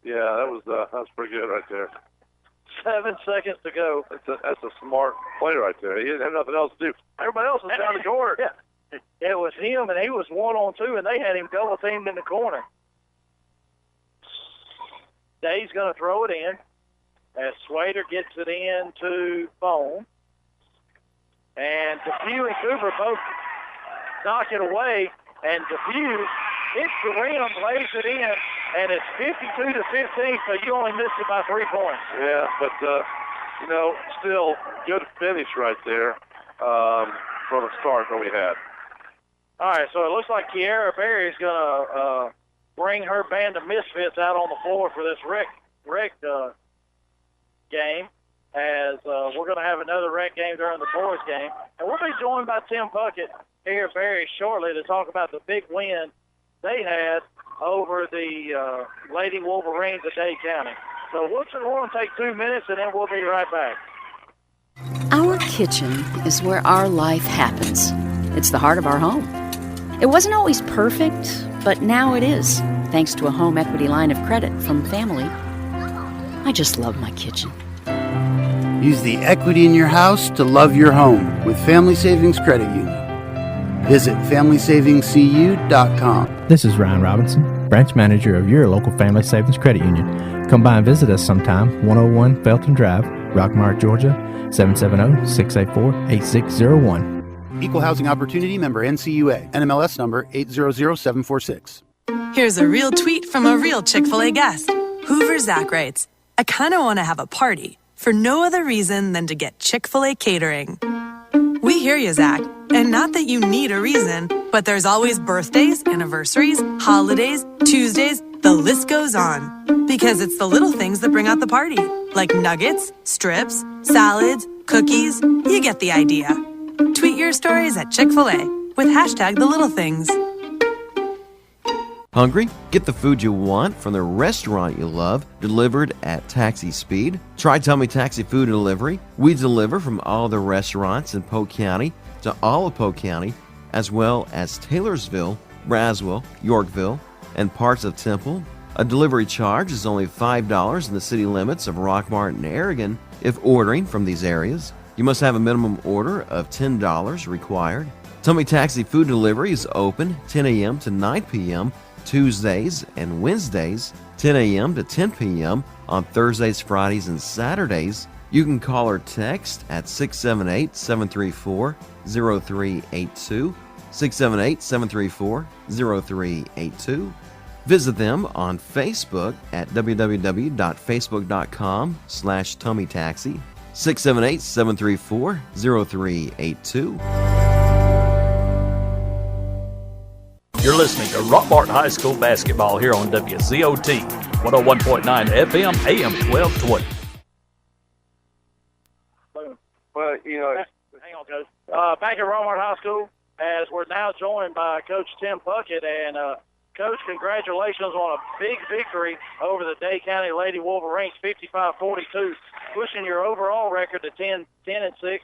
Yeah, that was pretty good right there. 7 seconds to go. That's a smart play right there. He didn't have nothing else to do. Everybody else was down the court. Yeah. It was him, and he was 1-on-2, and they had him double-teamed in the corner. Dade's going to throw it in as Swader gets it in to Bone. And DePue and Cooper both knock it away, and DePue hits the rim, lays it in, and it's 52-15, so you only missed it by 3 points. Yeah, but, still good finish right there from the start that we had. All right, so it looks like Kiara Berry's going to bring her band of misfits out on the floor for this rec game, as we're going to have another rec game during the boys game. And we'll be joined by Tim Puckett here at Berry shortly to talk about the big win they had over the Lady Wolverines of Dade County. So we're going to take 2 minutes, and then we'll be right back. Our kitchen is where our life happens. It's the heart of our home. It wasn't always perfect, but now it is, thanks to a home equity line of credit from family. I just love my kitchen. Use the equity in your house to love your home with Family Savings Credit Union. Visit FamilySavingsCU.com. This is Ryan Robinson, branch manager of your local Family Savings Credit Union. Come by and visit us sometime, 101 Felton Drive, Rockmart, Georgia, 770-684-8601. Equal Housing Opportunity member NCUA, NMLS number 800746. Here's a real tweet from a real Chick-fil-A guest. Hoover Zach writes, I kind of want to have a party for no other reason than to get Chick-fil-A catering. We hear you, Zach. And not that you need a reason, but there's always birthdays, anniversaries, holidays, Tuesdays, the list goes on. Because it's the little things that bring out the party, like nuggets, strips, salads, cookies. You get the idea. Tweet your stories at Chick-fil-A with hashtag the little things. Hungry? Get the food you want from the restaurant you love, delivered at taxi speed. Try Tummy Taxi Food Delivery. We deliver from all the restaurants in Polk County to all of Polk County, as well as Taylorsville, Braswell, Yorkville, and parts of Temple. A delivery charge is only $5 in the city limits of Rockmart and Aragon if ordering from these areas. You must have a minimum order of $10 required. Tummy Taxi Food Delivery is open 10 a.m. to 9 p.m. Tuesdays and Wednesdays, 10 a.m. to 10 p.m. on Thursdays, Fridays, and Saturdays. You can call or text at 678-734-0382, 678-734-0382. Visit them on Facebook at www.facebook.com/TummyTaxi, 678-734-0382. You're listening to Rockmart High School basketball here on WZOT, 101.9 FM, AM 1220. Well, hang on, Coach. Back at Rockmart High School, as we're now joined by Coach Tim Puckett. And, Coach, congratulations on a big victory over the Dade County Lady Wolverines, 55-42, pushing your overall record to 10-6,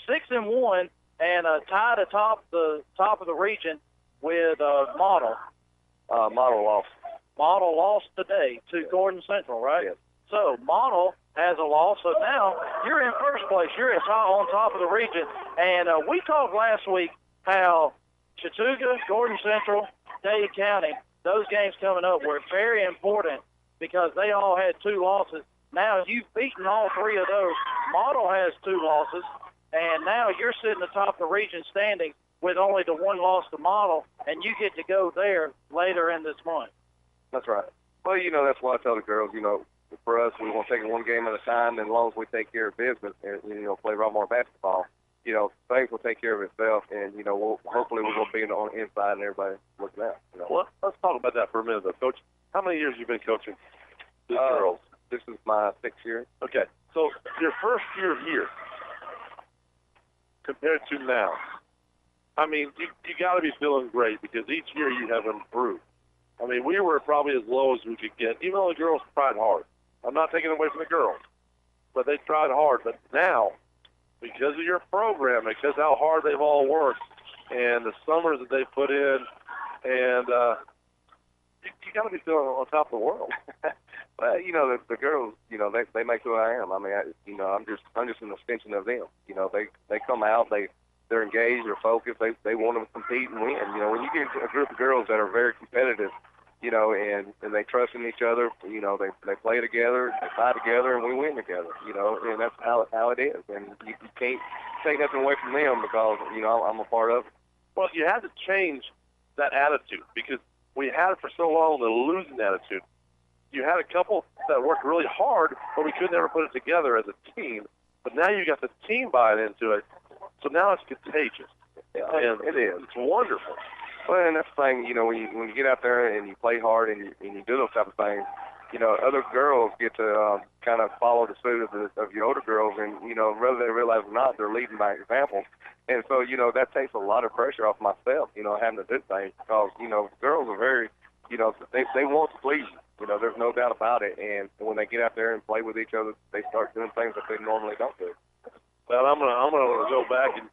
6-1, and tied atop the top of the region with Model. Model lost. Model lost today to Gordon Central, right? Yes. So Model has a loss, so now you're in first place. You're on top of the region. And we talked last week how Chattooga, Gordon Central, Dade County, those games coming up were very important because they all had 2 losses. Now you've beaten all 3 of those. Model has 2 losses, and now you're sitting atop the region standing with only the 1 loss to Model, and you get to go there later in this month. That's right. Well, that's why I tell the girls, for us, we want to take it one game at a time, and as long as we take care of business and, play Rockmart basketball, things will take care of itself, and, hopefully we're going to be on the inside and everybody looking out. Well, let's talk about that for a minute, though. Coach, how many years have you been coaching these girls? This is my 6th year. Okay. So your first year here compared to now, I mean, you got to be feeling great because each year you have improved. I mean, we were probably as low as we could get, even though the girls tried hard. I'm not taking away from the girls, but they tried hard. But now, because of your program, because how hard they've all worked, and the summers that they put in, and you got to be feeling on top of the world. Well, the girls, they make who I am. I mean, I'm just an extension of them. They come out, they're engaged, they're focused, they want to compete and win. When you get a group of girls that are very competitive, and they trust in each other, they play together, they fight together, and we win together, and that's how it is. And you can't take nothing away from them because, I'm a part of it. Well, you had to change that attitude because we had it for so long, the losing attitude. You had a couple that worked really hard, but we could never put it together as a team. But now you got the team buying into it, so now it's contagious. Yeah, and it is. It's wonderful. Well, and that's the thing, when you get out there and you play hard and you do those type of things, other girls get to kind of follow the suit of your older girls, and, whether they realize it or not, they're leading by example. And so, that takes a lot of pressure off myself, having to do things because, girls are very, they want to please you. There's no doubt about it. And when they get out there and play with each other, they start doing things that they normally don't do. Well, I'm gonna go back and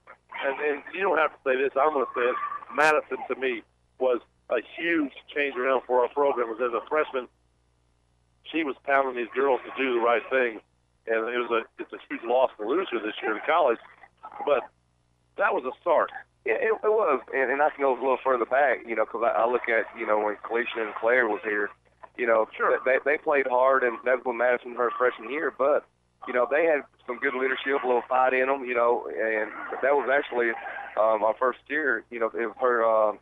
you don't have to say this. I'm gonna say it. Madison to me was a huge change around for our program. As a freshman, she was pounding these girls to do the right thing, and it's a huge loss to lose her this year to college. But that was a start. Yeah, it was, and I can go a little further back, because I look at when Kalisha and Claire was here. Sure. They played hard, and that was when Madison her freshman year, but they had some good leadership, a little fight in them, and that was actually our first year. It was her,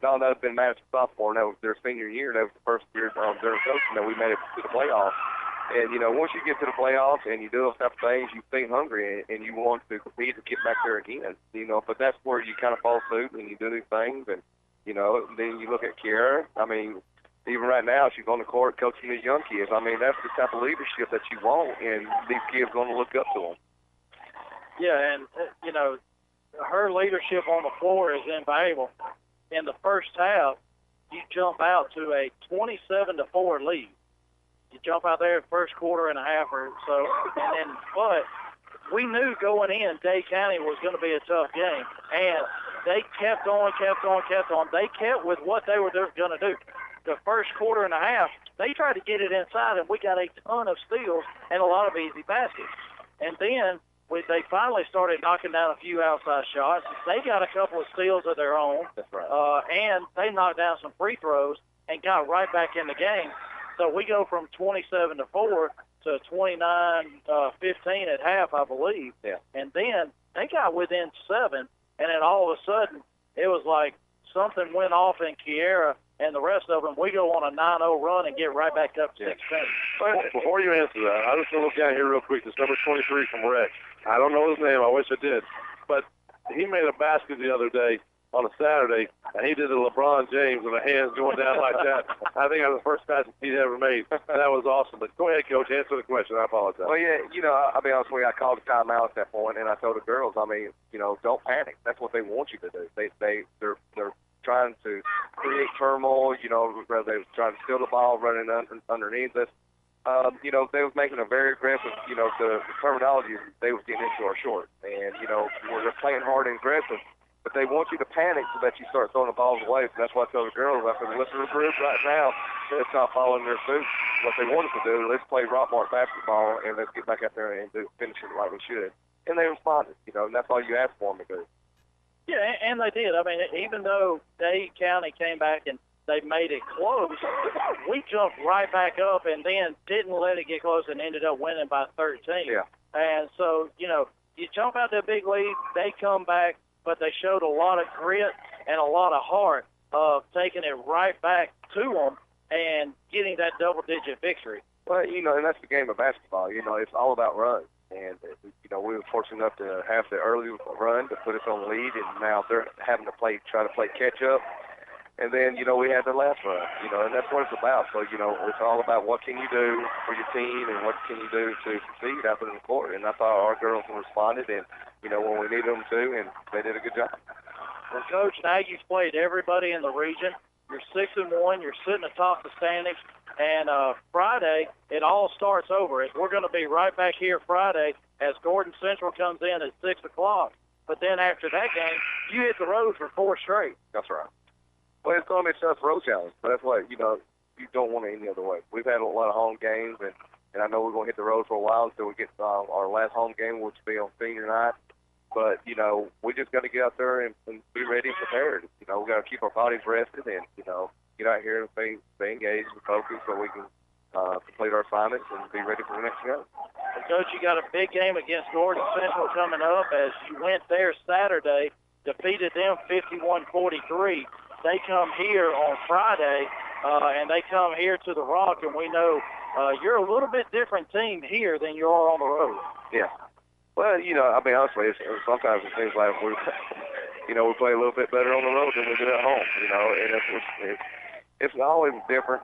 that had been Madison's sophomore, and that was their senior year. That was the first year during coaching that we made it to the playoffs. And, once you get to the playoffs and you do those type of things, you stay hungry and you want to compete to get back there again, but that's where you kind of fall suit and you do these things. And, then you look at Kiara. I mean, even right now, she's on the court coaching these young kids. I mean, that's the type of leadership that you want, and these kids are going to look up to them. Yeah, and, her leadership on the floor is invaluable. In the first half, you jump out to a 27-4 lead. You jump out there first quarter and a half or so, but we knew going in Dade County was going to be a tough game, and they kept on. They kept with what they were going to do. The first quarter and a half, they tried to get it inside, and we got a ton of steals and a lot of easy baskets. And then they finally started knocking down a few outside shots. They got a couple of steals of their own. That's right. And they knocked down some free throws and got right back in the game. So we go from 27-4 to 29-15 at half, I believe. Yeah. And then they got within 7, and then all of a sudden it was like something went off in Kiara and the rest of them. We go on a 9-0 run and get right back up to 16. Before you answer that, I just want to look down here real quick. This number 23 from Rex. I don't know his name. I wish I did. But he made a basket the other day, on a Saturday, and he did the LeBron James with the hands going down like that. I think that was the first pass he'd ever made. That was awesome. But go ahead, Coach, answer the question. I apologize. Well, yeah, I'll be honest with you. I called a timeout at that point, and I told the girls, don't panic. That's what they want you to do. They're trying to create turmoil. Whether they were trying to steal the ball, running underneath us. They was making a very aggressive. The terminology they was getting into our short, and they're playing hard and aggressive. But they want you to panic so that you start throwing the balls away. So that's why I tell the girls, I said, listen to the group right now. It's not following their suit. What they wanted to do, let's play Rockmart basketball and let's get back out there and finish it like we should. And they responded, and that's all you ask for them to do. Yeah, and they did. I mean, even though Dade County came back and they made it close, we jumped right back up and then didn't let it get close and ended up winning by 13. Yeah. And so, you jump out to a big lead, they come back, but they showed a lot of grit and a lot of heart of taking it right back to them and getting that double-digit victory. Well, and that's the game of basketball. It's all about runs. And, we were fortunate enough to have the early run to put us on the lead, and now they're having to try to play catch-up. And then, we had the last run, and that's what it's about. So, it's all about what can you do for your team and what can you do to succeed out there in the court. And I thought our girls responded, and, when we needed them to, and they did a good job. Well, Coach, now you've played everybody in the region. You're 6-1. You're sitting atop the standings. And Friday, it all starts over. We're going to be right back here Friday as Gordon Central comes in at 6 o'clock. But then after that game, you hit the road for 4 straight. That's right. Well, it's going to be a tough road challenge. But that's what, you don't want it any other way. We've had a lot of home games, and I know we're going to hit the road for a while until we get our last home game, which will be on senior night. But, we just got to get out there and be ready and prepared. We got to keep our bodies rested and, get out here and stay engaged and focused so we can complete our assignments and be ready for the next game. Well, Coach, you got a big game against Gordon Central coming up as you went there Saturday, defeated them 51-43. They come here on Friday, and they come here to the Rock, and we know you're a little bit different team here than you are on the road. Yeah. Well, I'll be honest with you, sometimes it seems like we play a little bit better on the road than we do at home, and it's always a different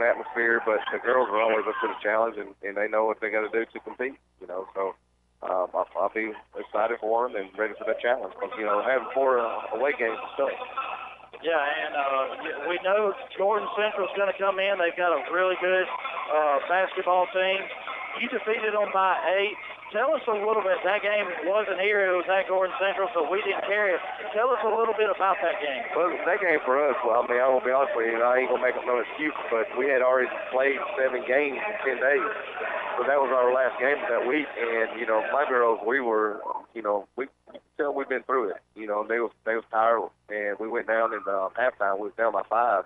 atmosphere, but the girls are always up to the challenge, and they know what they got to do to compete, so I'll be excited for them and ready for that challenge because, having 4 away games is tough. Yeah, and we know Gordon Central's going to come in. They've got a really good basketball team. You defeated them by 8. Tell us a little bit. That game wasn't here. It was at Gordon Central, so we didn't carry it. Tell us a little bit about that game. Well, that game for us, I will be honest with you, I ain't going to make up no excuse, but we had already played 7 games in 10 days. So that was our last game of that week. And, my girls, we were, we tell we've been through it. They was tired, and we went down in halftime. We was down by 5.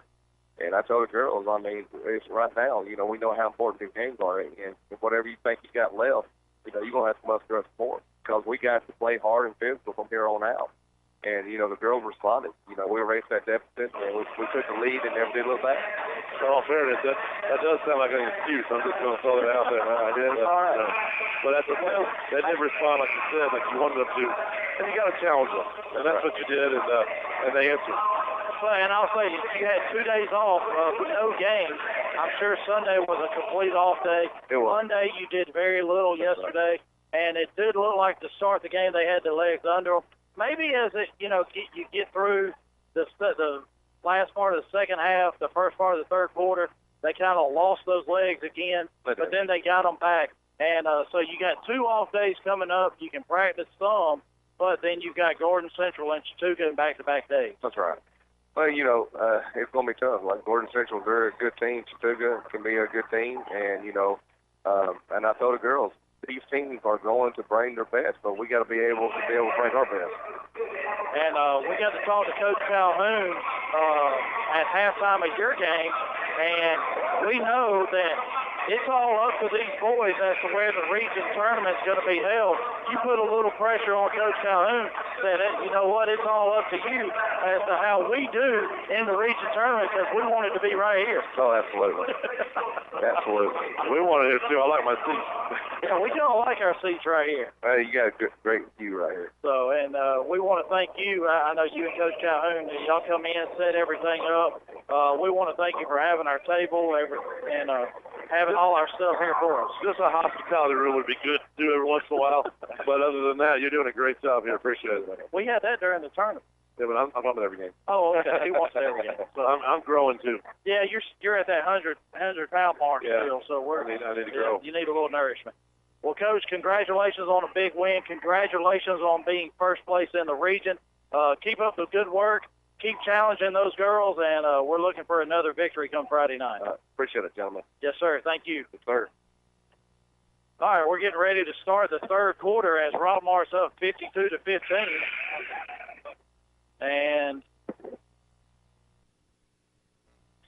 And I told the girls, it's right now, we know how important these games are. And whatever you think you got left, you're going to have to muster us more because we got to play hard and physical from here on out. And, the girls responded. We erased that deficit, and we took the lead and never did look back. In all fairness, that does sound like an excuse. I'm just going to throw that out there. I did. All right. But that's they didn't respond like you said, like you wanted them to. And you got to challenge them. And that's what you did, and they answered. And I'll say, you had 2 days off, no games. I'm sure Sunday was a complete off day. It was. Monday you did very little yesterday, and it did look like to start the game they had their legs under them. Maybe as it, you get through the last part of the second half, the first part of the third quarter, they kind of lost those legs again, but then they got them back. And so you got 2 off days coming up. You can practice some, but then you've got Gordon Central and Chattooga in back-to-back days. That's right. Well, it's going to be tough. Like Gordon Central, they're a good team. Chattooga can be a good team. And, and I told the girls, these teams are going to bring their best, but we got to be able to bring our best. And we got to talk to Coach Calhoun at halftime of your game, and we know that it's all up to these boys as to where the region tournament's going to be held. You put a little pressure on Coach Calhoun. said, you know what, it's all up to you as to how we do in the region tournament because we want it to be right here. Oh, absolutely. Absolutely. We want it here, too. I like my seats. Yeah, we all like our seats right here. Hey, you got a great view right here. So, and we want to thank you. I know you and Coach Calhoun, y'all come in, set everything up. We want to thank you for having our table and having all our stuff here for us. Just a hospitality room would be good to do every once in a while. But other than that, you're doing a great job here. Appreciate it. We had that during the tournament. Yeah, but I'm at every game. Oh, okay. He wants every game. So I'm growing too. Yeah, you're at that 100-pound mark still. So I need to grow. You need a little nourishment. Well, Coach, congratulations on a big win. Congratulations on being first place in the region. Keep up the good work. Keep challenging those girls, and we're looking for another victory come Friday night. Appreciate it, gentlemen. Yes, sir. Thank you. Yes, sir. All right, we're getting ready to start the third quarter as Rockmart's up 52-15. And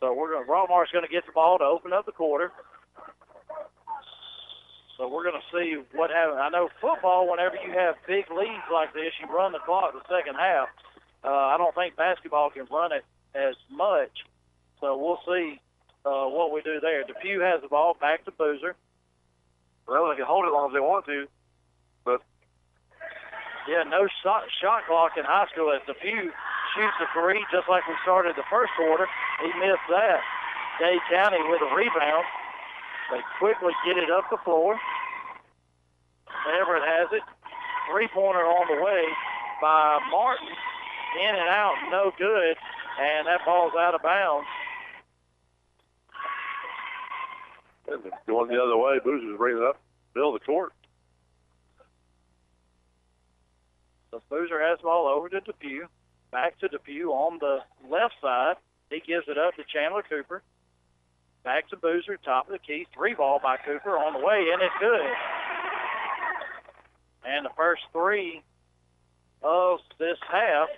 so Rockmart's going to get the ball to open up the quarter. So we're going to see what happens. I know football, whenever you have big leads like this, you run the clock the second half. I don't think basketball can run it as much. So we'll see what we do there. Depew has the ball back to Boozer. Well, they can hold it as long as they want to, but yeah, no shot clock in high school as Depew shoots a three just like we started the first quarter. He missed that. Dade County with a rebound. They quickly get it up the floor. Everett has it. Three-pointer on the way by Martin. In and out, no good, and that ball's out of bounds. Going the other way, Boozer's bringing it up, middle of the court. So Boozer has the ball over to Depew. Back to Depew on the left side. He gives it up to Chandler Cooper. Back to Boozer, top of the key. Three ball by Cooper on the way, and it's good. And the first three of this half.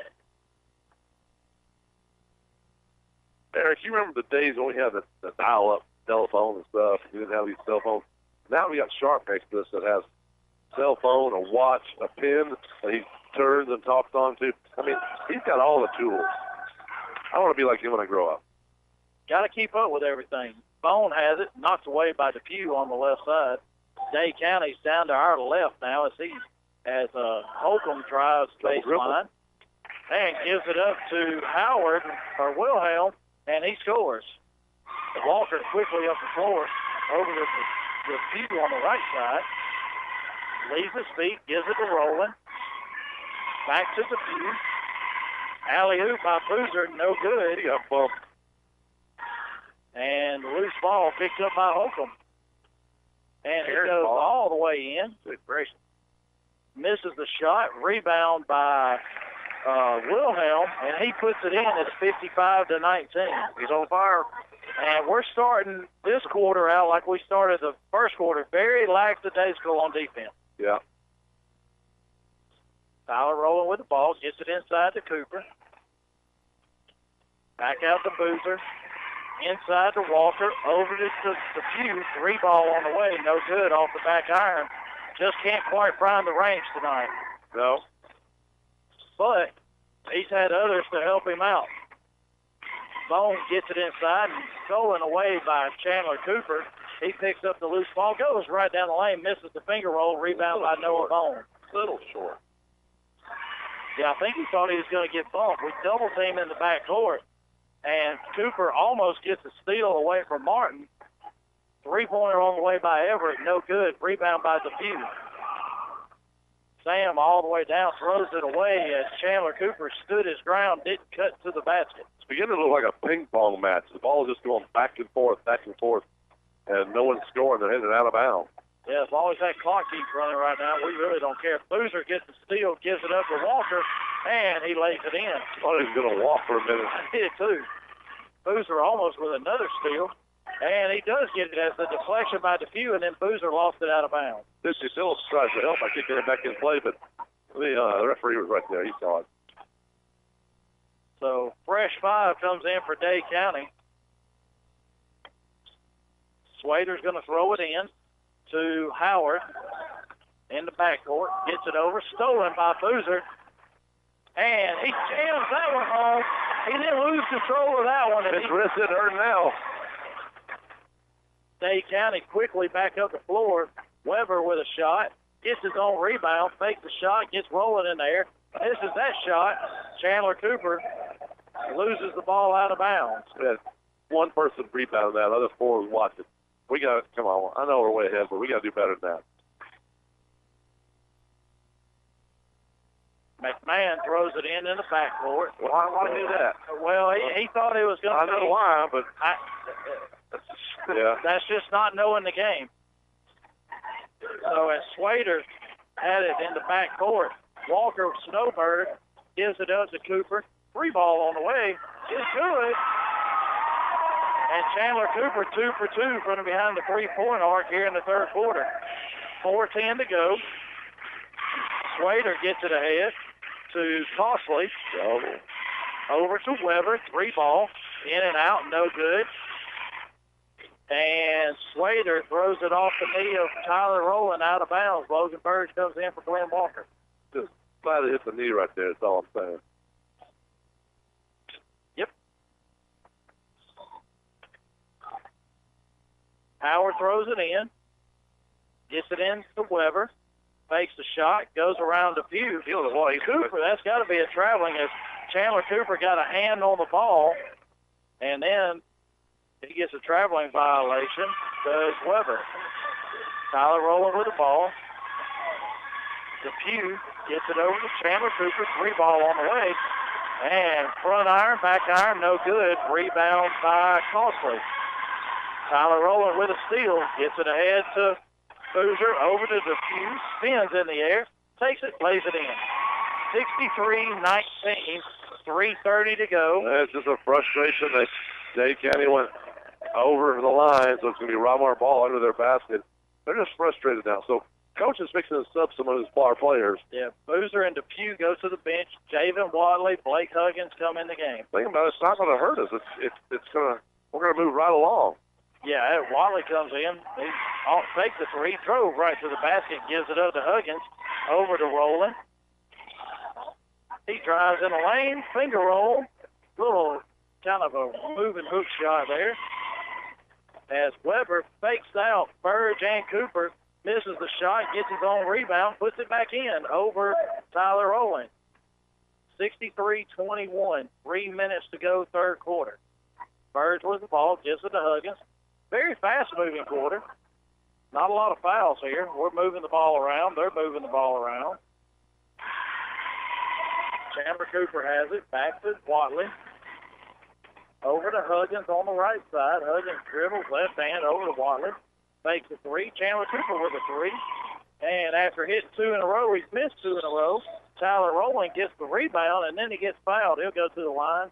Eric, you remember the days when we had the dial-up telephone and stuff? We didn't have these cell phones. Now we got Sharp next to us that has cell phone, a watch, a pen that he turns and talks on to. I mean, he's got all the tools. I want to be like him when I grow up. Got to keep up with everything. Bone has it, knocked away by Depew on the left side. Dade County's down to our left now as Holcomb drives baseline and gives it up to Howard or Wilhelm, and he scores. Walker quickly up the floor over to Depew on the right side. Leaves his feet, gives it to Rowland. Back to Depew. Alley-oop by Boozer, no good. He got bumped. And loose ball picked up by Holcomb. And it goes all the way in. Good gracious. Misses the shot. Rebound by Wilhelm, and he puts it in. It's 55-19. He's on fire. And we're starting this quarter out like we started the first quarter, very lackadaisical on defense. Yeah. Tyler Rowland with the ball, gets it inside to Cooper. Back out to Boozer. Inside to Walker, over to Depew. Three ball on the way, no good off the back iron. Just can't quite find the range tonight. No. But he's had others to help him out. Bone gets it inside and stolen away by Chandler Cooper. He picks up the loose ball, goes right down the lane, misses the finger roll, rebound by Noah Bone. Little short. Yeah, I think he thought he was going to get bumped. We double team in the back court, and Cooper almost gets a steal away from Martin. Three-pointer on the way by Everett, no good. Rebound by Depew. Sam all the way down, throws it away as Chandler Cooper stood his ground, didn't cut to the basket. It's beginning to look like a ping-pong match. The ball is just going back and forth, and no one's scoring. They're headed out of bounds. Yeah, as long as that clock keeps running right now, we really don't care. Boozer gets the steal, gives it up to Walker, and he lays it in. I thought he was going to walk for a minute. I did, too. Boozer almost with another steal, and he does get it as the deflection by Depew, and then Boozer lost it out of bounds. This still tries to help by kicking it back in play, but the referee was right there. He saw it. So fresh five comes in for Dade County. Swader's going to throw it in to Howard in the backcourt. Gets it over. Stolen by Boozer. And he jams that one home. He didn't lose control of that one. His wrist isn't hurt now. Dade County quickly back up the floor. Weber with a shot. Gets his own rebound. Fakes the shot. Gets rolling in there. Misses that shot. Chandler Cooper loses the ball out of bounds. Yeah, one person rebounded that. Other four was watching. We got to, come on. I know we're way ahead, but we got to do better than that. McMahon throws it in the backcourt. Why do that? Well, he thought it was going to I know why, but yeah. That's just not knowing the game. So as Swader had it in the backcourt, Walker Snowbird gives it up to Cooper. Free ball on the way. It's good. And Chandler Cooper 2 for 2 from behind the three-point arc here in the third quarter. 4:10 to go. Swader gets it ahead to Costley. Over to Weber. Three ball. In and out. No good. And Swader throws it off the knee of Tyler Rowland out of bounds. Logan Burge comes in for Glenn Walker. Just glad it hit the knee right there. That's all I'm saying. Yep. Howard throws it in. Gets it in to Weber. Fakes the shot. Goes around the few. Cooper, that's got to be a traveling as Chandler Cooper got a hand on the ball. And then he gets a traveling violation. Does Weber. Tyler Rowland with the ball. Depew gets it over to Chandler Cooper. Three ball on the way. And front iron, back iron, no good. Rebound by Costley. Tyler Rowland with a steal. Gets it ahead to Boozer. Over to Depew. Spins in the air. Takes it, lays it in. 63-19. 3:30 to go. That's just a frustration that Dade County went over the line, so it's going to be Rockmart ball under their basket. They're just frustrated now. So coach is fixing to sub some of his bar players. Yeah, Boozer and Depew go to the bench. Javen Wadley, Blake Huggins come in the game. Think about it, it's not going to hurt us. It's going to, we're going to move right along. Yeah, Wadley comes in. He fakes the three, drove right to the basket, gives it up to Huggins, over to Rowland. He drives in the lane, finger roll, little kind of a moving hook shot there. As Weber fakes out, Burge and Cooper misses the shot, gets his own rebound, puts it back in over Tyler Rowland. 63-21, 3 minutes to go, third quarter. Burge with the ball, gives it to Huggins. Very fast-moving quarter. Not a lot of fouls here. We're moving the ball around. They're moving the ball around. Chandler Cooper has it. Back to Watley. Over to Huggins on the right side. Huggins dribbles left hand over to Watley. Makes a three. Chandler Cooper with a three. And after hitting two in a row, he's missed two in a row. Tyler Rowland gets the rebound, and then he gets fouled. He'll go to the line,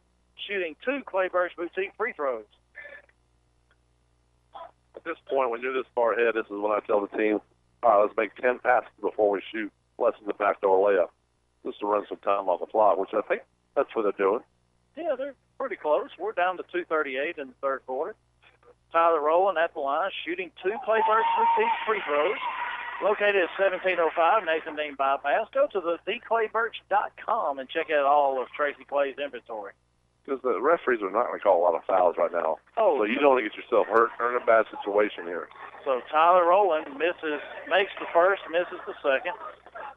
shooting two Clay Birch Boutique free throws. At this point, when you're this far ahead, this is when I tell the team, all right, let's make 10 passes before we shoot, less than the backdoor layup, just to run some time off the clock, which I think that's what they're doing. Yeah, they're pretty close. We're down to 2:38 in the third quarter. Tyler Rowland at the line, shooting two Clay Birch Boutique free throws. Located at 1705 Nathan Dean Bypass. Go to the theclayburch.com and check out all of Tracy Clay's inventory. Because the referees are not going to call a lot of fouls right now. Oh, so you don't want to get yourself hurt or in a bad situation here. So Tyler Rowland makes the first, misses the second.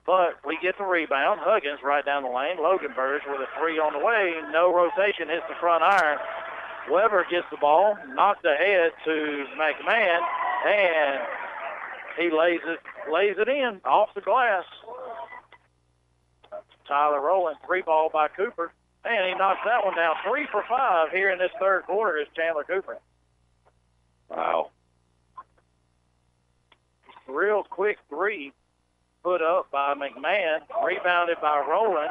But we get the rebound. Huggins right down the lane. Logan Burge with a three on the way. No rotation, hits the front iron. Weber gets the ball, knocked ahead to McMahon, and he lays it in off the glass. Tyler Rowland, three ball by Cooper. And he knocks that one down. 3 for 5 here in this third quarter is Chandler Cooper. Wow. Real quick three put up by McMahon, rebounded by Rowland.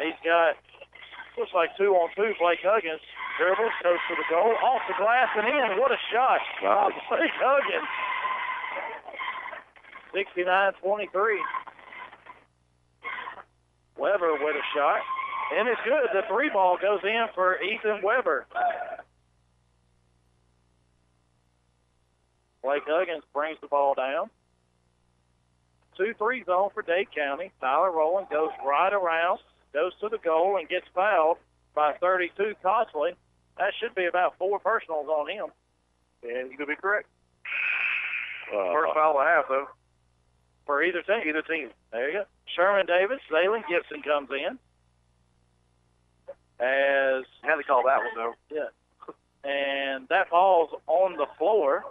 He's got, looks like 2-on-2, Blake Huggins. Dribbles, goes to the goal, off the glass and in. What a shot. Wow. Blake Huggins. 69-23. Weber with a shot. And it's good. The three ball goes in for Ethan Weber. Blake Huggins brings the ball down. 2-3 zone for Dade County. Tyler Rowland goes right around, goes to the goal and gets fouled by 32 Costley. That should be about 4 personals on him. And you could be correct. First foul of the half, though. For either team. Either team. There you go. Sherman Davis, Zaylen Gibson comes in. As Had to call that one, though. yeah. And that ball's on the floor.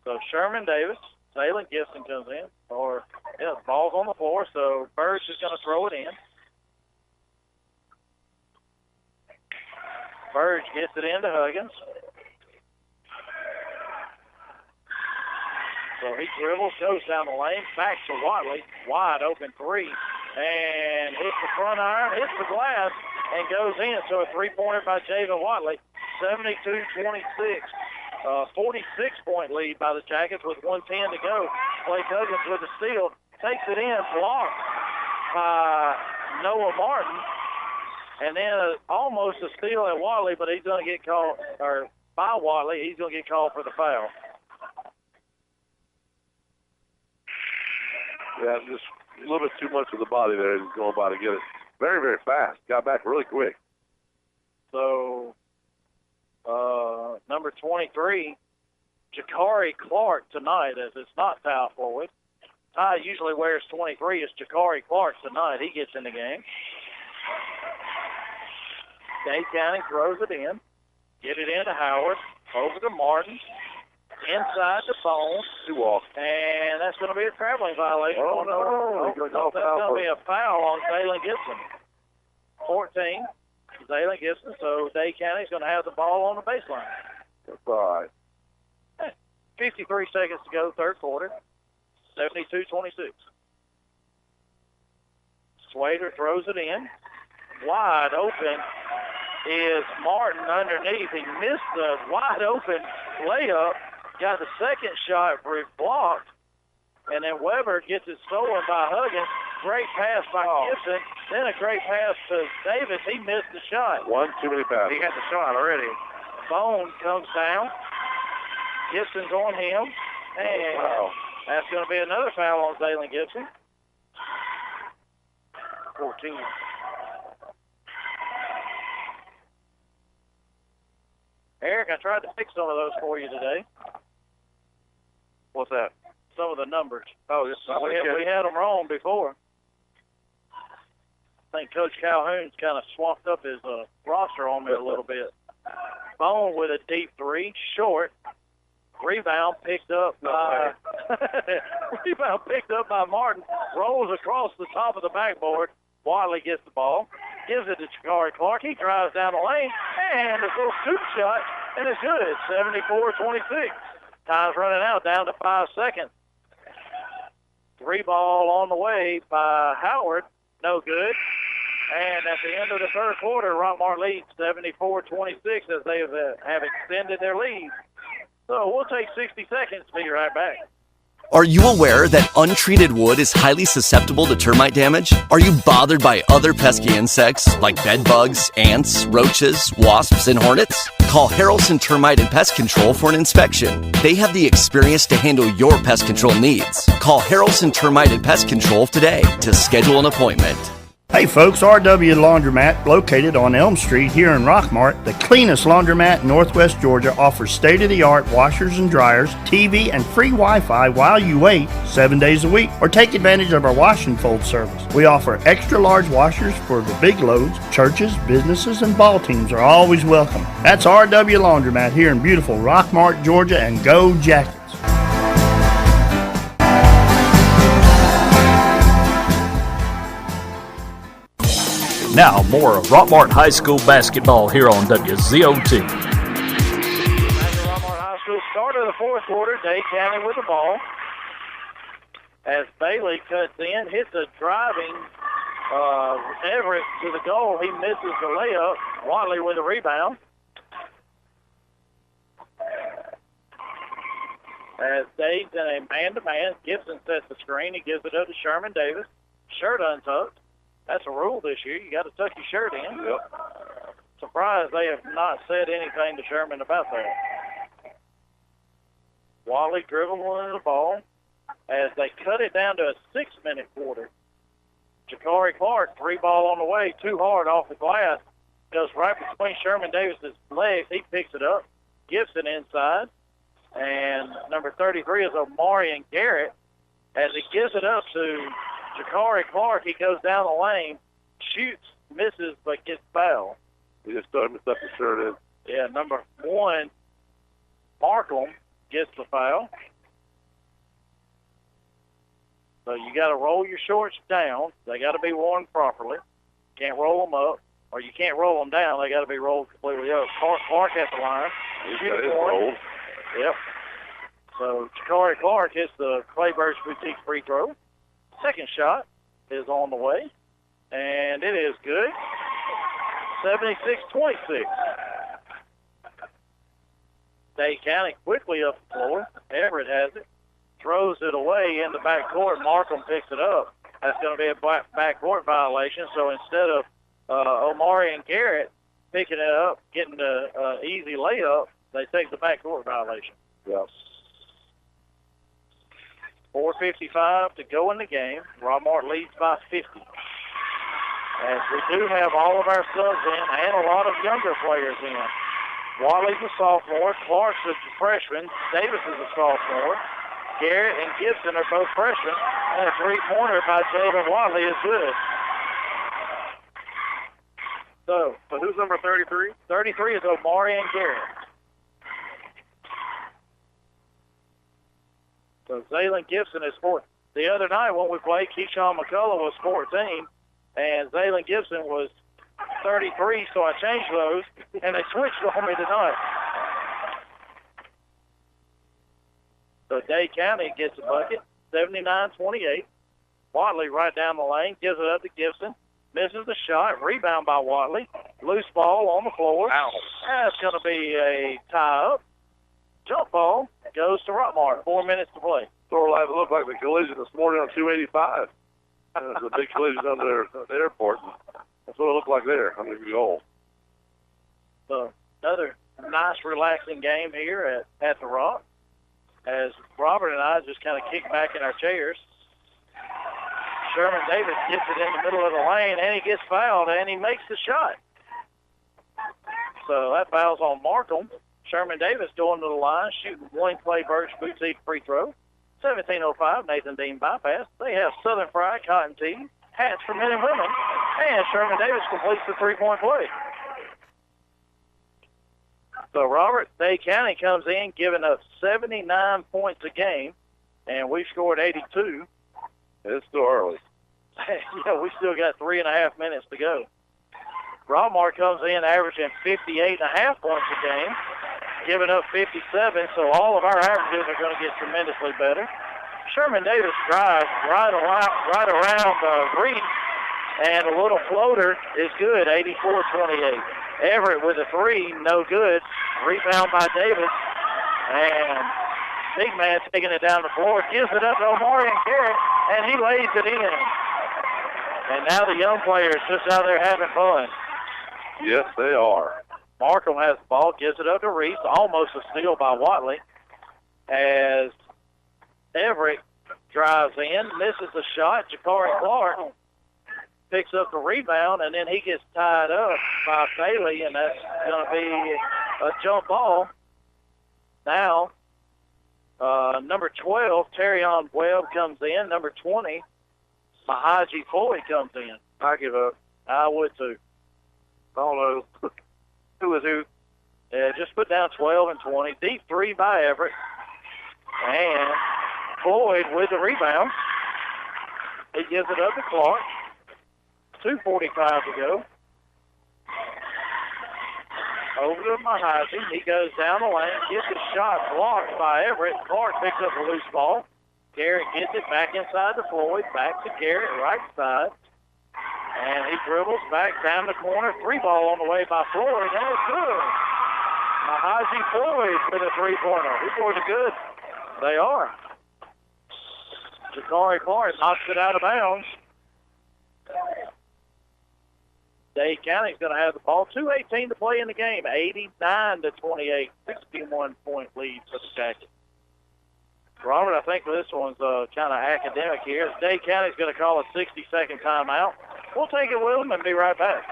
So Sherman Davis, Zaylen Gibson comes in. The ball's on the floor, so Burge is going to throw it in. Burge gets it into Huggins. So he dribbles, goes down the lane, back to Watley. Wide open three. And hits the front iron, hits the glass, and goes in. So a three-pointer by Javen Watley, 72-26. 46-point lead by the Jackets with 1:10 to go. Blake Huggins with the steal. Takes it in, blocked by Noah Martin. And then almost a steal at Watley, but he's going to get called, or by Watley, he's going to get called for the foul. Yeah, just a little bit too much of the body there. He's going by to get it. Very, very fast. Got back really quick. So, number 23, Jakari Clark tonight, as it's not foul forward. Ty usually wears 23. It's Jakari Clark tonight. He gets in the game. Dade County throws it in. Get it into Howard. Over to Martin. Inside the Bone. Two off. And that's going to be a traveling violation. Oh, no. That's going to be a foul on Zaylen Gibson. 14. Zaylen Gibson. So Dade County's going to have the ball on the baseline. That's all right. 53 seconds to go, third quarter. 72-26. Swader throws it in. Wide open is Martin underneath. He missed the wide open layup. Got the second shot blocked. And then Weber gets it stolen by Huggins. Great pass by Gibson. Then a great pass to Davis. He missed the shot. One too many passes. He got the shot already. Bone comes down. Gibson's on him. And that's going to be another foul on Zaylen Gibson. 14. Eric, I tried to fix some of those for you today. What's that? Some of the numbers. Oh, yes. We had them wrong before. I think Coach Calhoun's kind of swamped up his roster on me a little bit. Bone with a deep three, short. Rebound picked up by Martin. Rolls across the top of the backboard. Watley gets the ball. Gives it to Jakari Clark. He drives down the lane. And a little scoop shot. And it's good. 74-26. Time's running out, down to 5 seconds. Three ball on the way by Howard. No good. And at the end of the third quarter, Rockmart leads 74-26 as they have extended their lead. So we'll take 60 seconds. Be right back. Are you aware that untreated wood is highly susceptible to termite damage? Are you bothered by other pesky insects like bed bugs, ants, roaches, wasps, and hornets? Call Harrelson Termite and Pest Control for an inspection. They have the experience to handle your pest control needs. Call Harrelson Termite and Pest Control today to schedule an appointment. Hey folks, RW Laundromat, located on Elm Street here in Rockmart, the cleanest laundromat in Northwest Georgia, offers state-of-the-art washers and dryers, TV, and free Wi-Fi while you wait 7 days a week, or take advantage of our wash and fold service. We offer extra large washers for the big loads. Churches, businesses, and ball teams are always welcome. That's RW Laundromat here in beautiful Rockmart, Georgia, and go Jackets. Now, more of Rockmart High School basketball here on WZOT. Rockmart High School, start of the fourth quarter. Dade County with the ball. As Bailey cuts in, hits a driving Everett to the goal. He misses the layup. Watley with a rebound. As Dade's in a man-to-man, Gibson sets the screen. He gives it up to Sherman Davis. Shirt untucked. That's a rule this year. You got to tuck your shirt in. Yep. Surprised they have not said anything to Sherman about that. Watley dribbling the ball as they cut it down to a 6-minute quarter. Jakari Clark, 3-ball on the way, too hard off the glass. Goes right between Sherman Davis's legs. He picks it up. Gibson inside. And number 33 is Omarion Garrett. As he gives it up to Jakari Clark, he goes down the lane, shoots, misses, but gets fouled. He just started up his shirt in. Yeah, number 1, Markham, gets the foul. So you got to roll your shorts down. They got to be worn properly. Can't roll them up, or you can't roll them down. They got to be rolled completely up. Clark at the line. He's got his roll. Yep. So Jakari Clark hits the Clayburgh Boutique free throw. Second shot is on the way, and it is good. 76-26. Dade County quickly up the floor. Everett has it. Throws it away in the backcourt. Markham picks it up. That's going to be a backcourt violation. So instead of Omarion Garrett picking it up, getting the easy layup, they take the backcourt violation. Yep. 4:55 to go in the game. Rockmart leads by 50. As we do have all of our subs in and a lot of younger players in. Wiley's a sophomore. Clark's a freshman. Davis is a sophomore. Garrett and Gibson are both freshmen. And a three-pointer by Jalen Wiley is good. So who's number 33? 33 is Omarion Garrett. So Zaylen Gibson is 4. The other night when we played, Keyshawn McCullough was 14, and Zaylen Gibson was 33, so I changed those, and they switched on me tonight. So Dade County gets a bucket, 79-28. Watley right down the lane, gives it up to Gibson, misses the shot, rebound by Watley, loose ball on the floor. Ow. That's going to be a tie-up. Jump ball goes to Rockmart. 4 minutes to play. Sort of like, it looked like the collision this morning on 285. There's a big collision under there at the airport. That's what it looked like there under the goal. So another nice, relaxing game here at the Rock. As Robert and I just kind of kick back in our chairs. Sherman Davis gets it in the middle of the lane, and he gets fouled, and he makes the shot. So that foul's on Markham. Sherman Davis going to the line, shooting one Clayburgh Boutique free throw. 17:05, Nathan Dean bypass. They have Southern Fried Cotton Tea, hats for men and women, and Sherman Davis completes the three-point play. So Robert, Dade County comes in giving up 79 points a game, and we've scored 82. It's still early. Yeah, we still got 3.5 minutes to go. Rockmart comes in averaging 58.5 points a game, giving up 57, so all of our averages are going to get tremendously better. Sherman Davis drives right around Reed, and a little floater is good, 84-28. Everett with a three, no good. Rebound by Davis, and big man taking it down the floor, gives it up to Omarion Garrett, and he lays it in. And now the young players just out there having fun. Yes, they are. Markham has the ball, gives it up to Reese, almost a steal by Watley. As Everett drives in, misses the shot. Jakari Clark picks up the rebound, and then he gets tied up by Bailey, and that's going to be a jump ball. Now, number 12, Terrion Webb comes in. Number 20, Mahaji Floyd comes in. I give up. I would too. I don't know. Who is who? Yeah, just put down 12 and 20. Deep three by Everett. And Floyd with the rebound. He gives it up to Clark. 2:45 to go. Over to Mahaji. He goes down the lane, gets a shot blocked by Everett. Clark picks up a loose ball. Garrett gets it back inside to Floyd. Back to Garrett, right side. And he dribbles back down the corner. 3-ball on the way by Floyd. And it's good. Mahaji Floyd with a three-pointer. These boys are good. They are. Jakari Clark knocks it out of bounds. Dade County's going to have the ball. 2:18 to play in the game. 89-28. 61-point lead for the Jackets. Robert, I think this one's kind of academic here. Dade County's going to call a 60-second timeout. We'll take it with them and be right back.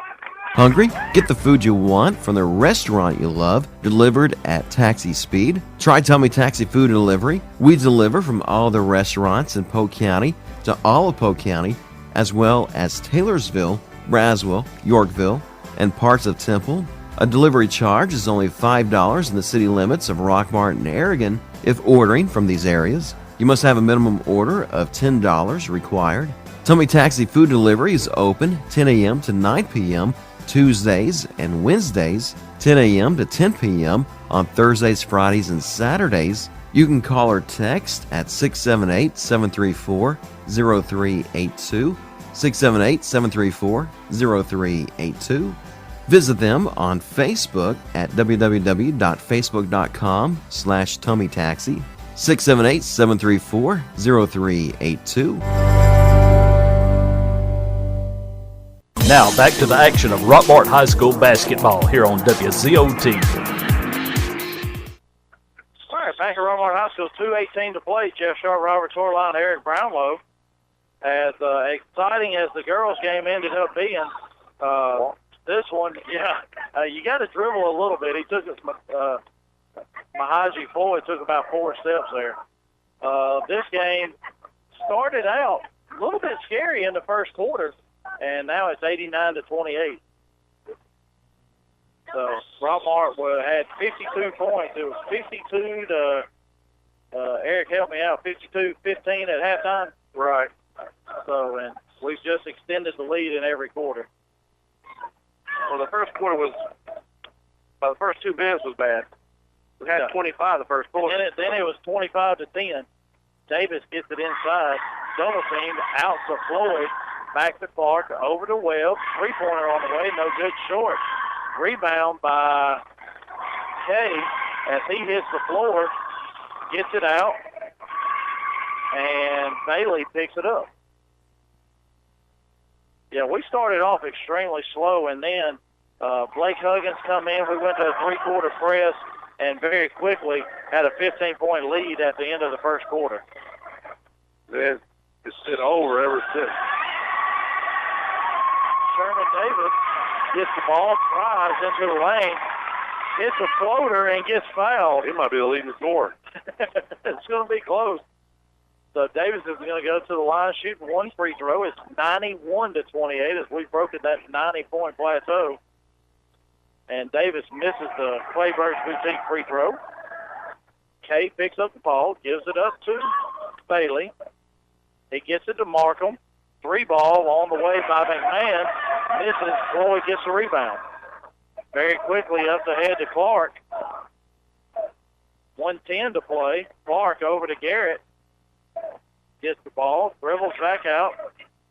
Hungry? Get the food you want from the restaurant you love, delivered at taxi speed. Try Tummy Taxi Food Delivery. We deliver from all the restaurants in Polk County to all of Polk County, as well as Taylorsville, Braswell, Yorkville, and parts of Temple. A delivery charge is only $5 in the city limits of Rockmart and Aragon if ordering from these areas. You must have a minimum order of $10 required. Tummy Taxi Food Delivery is open 10 a.m. to 9 p.m. Tuesdays and Wednesdays, 10 a.m. to 10 p.m. on Thursdays, Fridays, and Saturdays. You can call or text at 678-734-0382, 678-734-0382. Visit them on Facebook at www.facebook.com/TummyTaxi, 678-734-0382. Now back to the action of Rockmart High School basketball here on WZOT. All right, back at Rockmart High School, 2:18 to play. Jeff Sharp, Robert Torline, Eric Brownlow. As exciting as the girls' game ended up being, this one, you got to dribble a little bit. He took it, Mahaji Floyd took about 4 steps there. This game started out a little bit scary in the first quarter, and now it's 89-28. So Rockmart had 52 points. It was 52 to, Eric, help me out, 52-15 at halftime. Right. So, and we've just extended the lead in every quarter. Well, the first quarter was, the first 2 minutes was bad. We had 25 the first quarter. Then it was 25-10. Davis gets it inside. Double team out to Floyd. Back to Clark. Over to Webb. 3-pointer on the way. No good short. Rebound by Kay as he hits the floor. Gets it out. And Bailey picks it up. Yeah, we started off extremely slow, and then Blake Huggins come in. We went to a 3-quarter press and very quickly had a 15-point lead at the end of the first quarter. Then it's been over ever since. Sherman Davis gets the ball, drives into the lane, hits a floater, and gets fouled. He might be the leading scorer. It's going to be close. So Davis is going to go to the line, shooting 1 free throw. It's 91-28 as we've broken that 90-point plateau. And Davis misses the Clayburgh Boutique free throw. Kay picks up the ball, gives it up to Bailey. He gets it to Markham. 3-ball on the way by McMahon. Misses. Floyd gets the rebound. Very quickly up the head to Clark. 1:10 to play. Clark over to Garrett. Gets the ball, dribbles back out.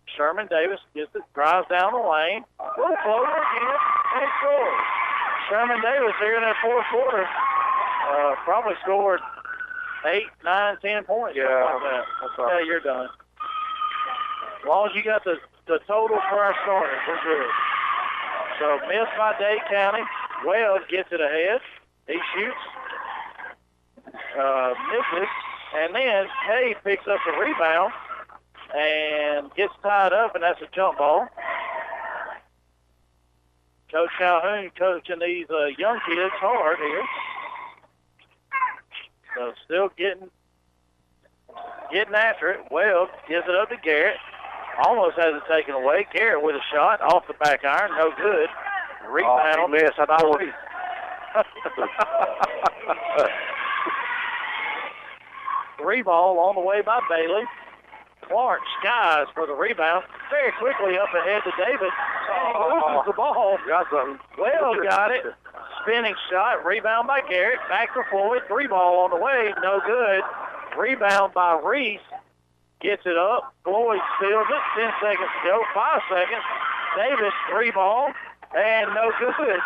Sherman Davis gets it, drives down the lane. Little floater again, and scores. Sherman Davis here in that fourth quarter probably scored 8, 9, 10 points. Yeah, like that. that's right. Yeah, you're done. As long as you got the total for our starters, we're good. So missed by Dade County. Wells gets it ahead. He shoots. Misses. And then Hay picks up the rebound and gets tied up, and that's a jump ball. Coach Calhoun coaching these young kids hard here. So still getting after it. Wells gives it up to Garrett. Almost has it taken away. Garrett with a shot off the back iron. No good. Rebound. Oh, miss. I thought it was. 3-ball on the way by Bailey. Clark skies for the rebound. Very quickly up ahead to Davis. Loses the ball. Got something. Well, got it. Spinning shot. Rebound by Garrett. Back to Floyd. 3-ball on the way. No good. Rebound by Reese. Gets it up. Floyd steals it. 10 seconds to go. 5 seconds. Davis, 3-ball. And no good.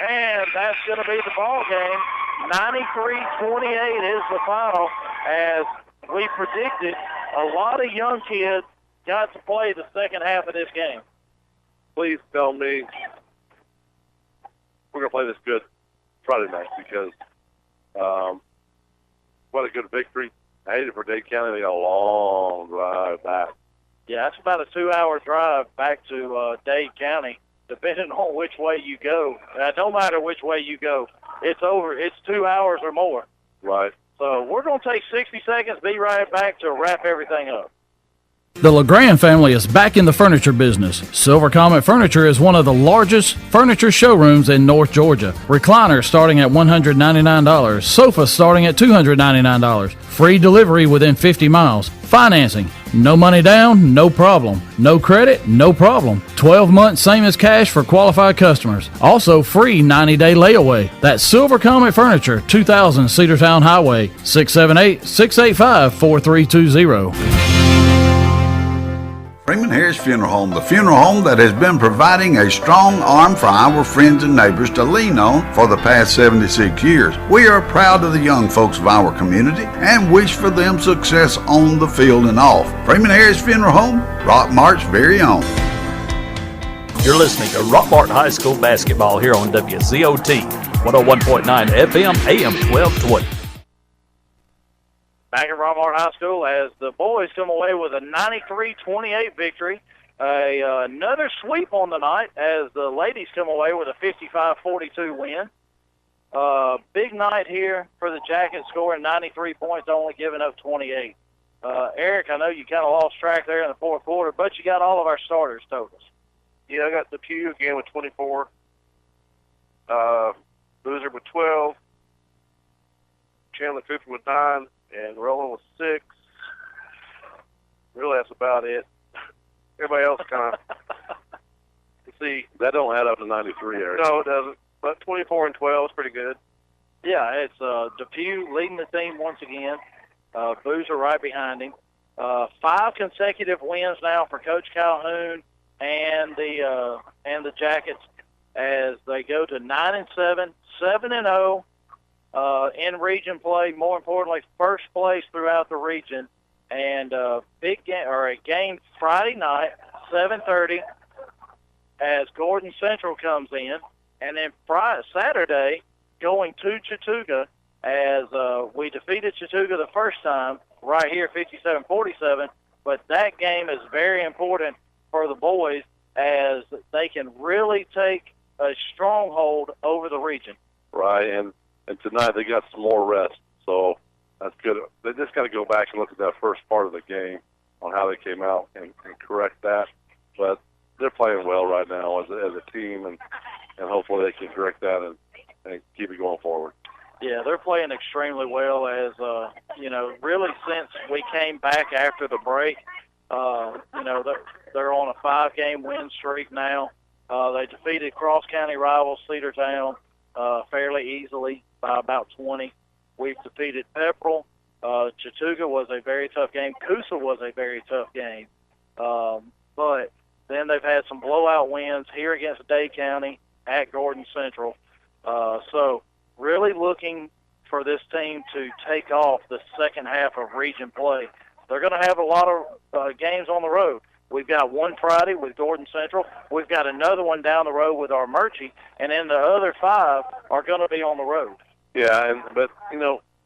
And that's going to be the ball game. 93-28 is the final. As we predicted, a lot of young kids got to play the second half of this game. Please tell me we're going to play this good Friday night because what a good victory. I hate it for Dade County. They got a long drive back. Yeah, it's about a 2-hour drive back to Dade County, depending on which way you go. No matter which way you go, it's 2 hours or more. Right. So we're going to take 60 seconds, be right back to wrap everything up. The LeGrand family is back in the furniture business. Silver Comet Furniture is one of the largest furniture showrooms in North Georgia. Recliners starting at $199. Sofas starting at $299. Free delivery within 50 miles. Financing. No money down, no problem. No credit, no problem. 12 months, same as cash for qualified customers. Also free 90-day layaway. That's Silver Comet Furniture, 2000 Cedartown Highway, 678-685-4320. Freeman Harris Funeral Home, the funeral home that has been providing a strong arm for our friends and neighbors to lean on for the past 76 years. We are proud of the young folks of our community and wish for them success on the field and off. Freeman Harris Funeral Home, Rockmart's very own. You're listening to Rockmart High School basketball here on WZOT, 101.9 FM, AM 1220. Back at Rockmart High School as the boys come away with a 93-28 victory. Another sweep on the night as the ladies come away with a 55-42 win. Big night here for the Jackets, scoring 93 points, only giving up 28. Eric, I know you kind of lost track there in the fourth quarter, but you got all of our starters totals. Yeah, I got Depew again with 24. Boozer with 12. Chandler Cooper with 9. And Roland with 6. Really, that's about it. Everybody else kind of, see. That don't add up to 93, Eric. No, it doesn't. But 24 and 12 is pretty good. Yeah, it's Depew leading the team once again. Boozer right behind him. 5 consecutive wins now for Coach Calhoun and the Jackets as they go to 9-7, 7-0. In region play, more importantly, first place throughout the region, and a game Friday night, 7:30, as Gordon Central comes in, and then Saturday going to Chattooga as we defeated Chattooga the first time right here, 57-47. But that game is very important for the boys as they can really take a stronghold over the region. Right, and tonight they got some more rest, so that's good. They just got to go back and look at that first part of the game on how they came out and correct that. But they're playing well right now as a team, and hopefully they can correct that and keep it going forward. Yeah, they're playing extremely well as, really since we came back after the break. They're on a 5-game win streak now. They defeated cross-county rivals Cedartown fairly easily by about 20. We've defeated Pepperell. Chattooga was a very tough game. Coosa was a very tough game. But then they've had some blowout wins here against Dade County at Gordon Central. So really looking for this team to take off the second half of region play. They're going to have a lot of games on the road. We've got one Friday with Gordon Central. We've got another one down the road with our Murchie, and then the other 5 are going to be on the road. Yeah, but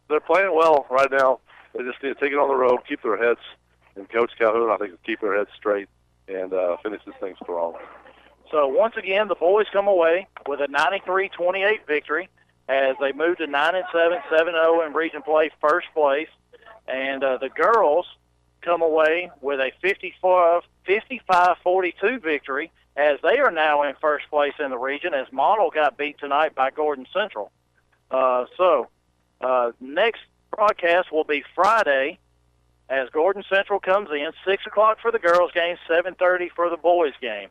they're playing well right now. They just need to take it on the road, keep their heads, and Coach Calhoun, I think, will keep their heads straight and finish this thing strong. So once again, the boys come away with a 93-28 victory as they move to 9-7, 7-0 in region play, first place, and the girls come away with a 55-42 victory as they are now in first place in the region as Model got beat tonight by Gordon Central. Next broadcast will be Friday as Gordon Central comes in, 6 o'clock for the girls' game, 7:30 for the boys' game.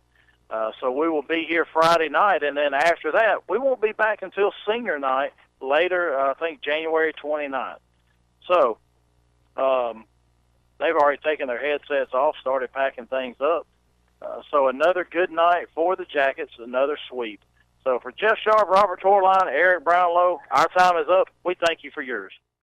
So we will be here Friday night, and then after that, we won't be back until senior night later, I think January 29th. So they've already taken their headsets off, started packing things up. So another good night for the Jackets, another sweep. So for Jeff Sharp, Robert Torline, Eric Brownlow, our time is up. We thank you for yours.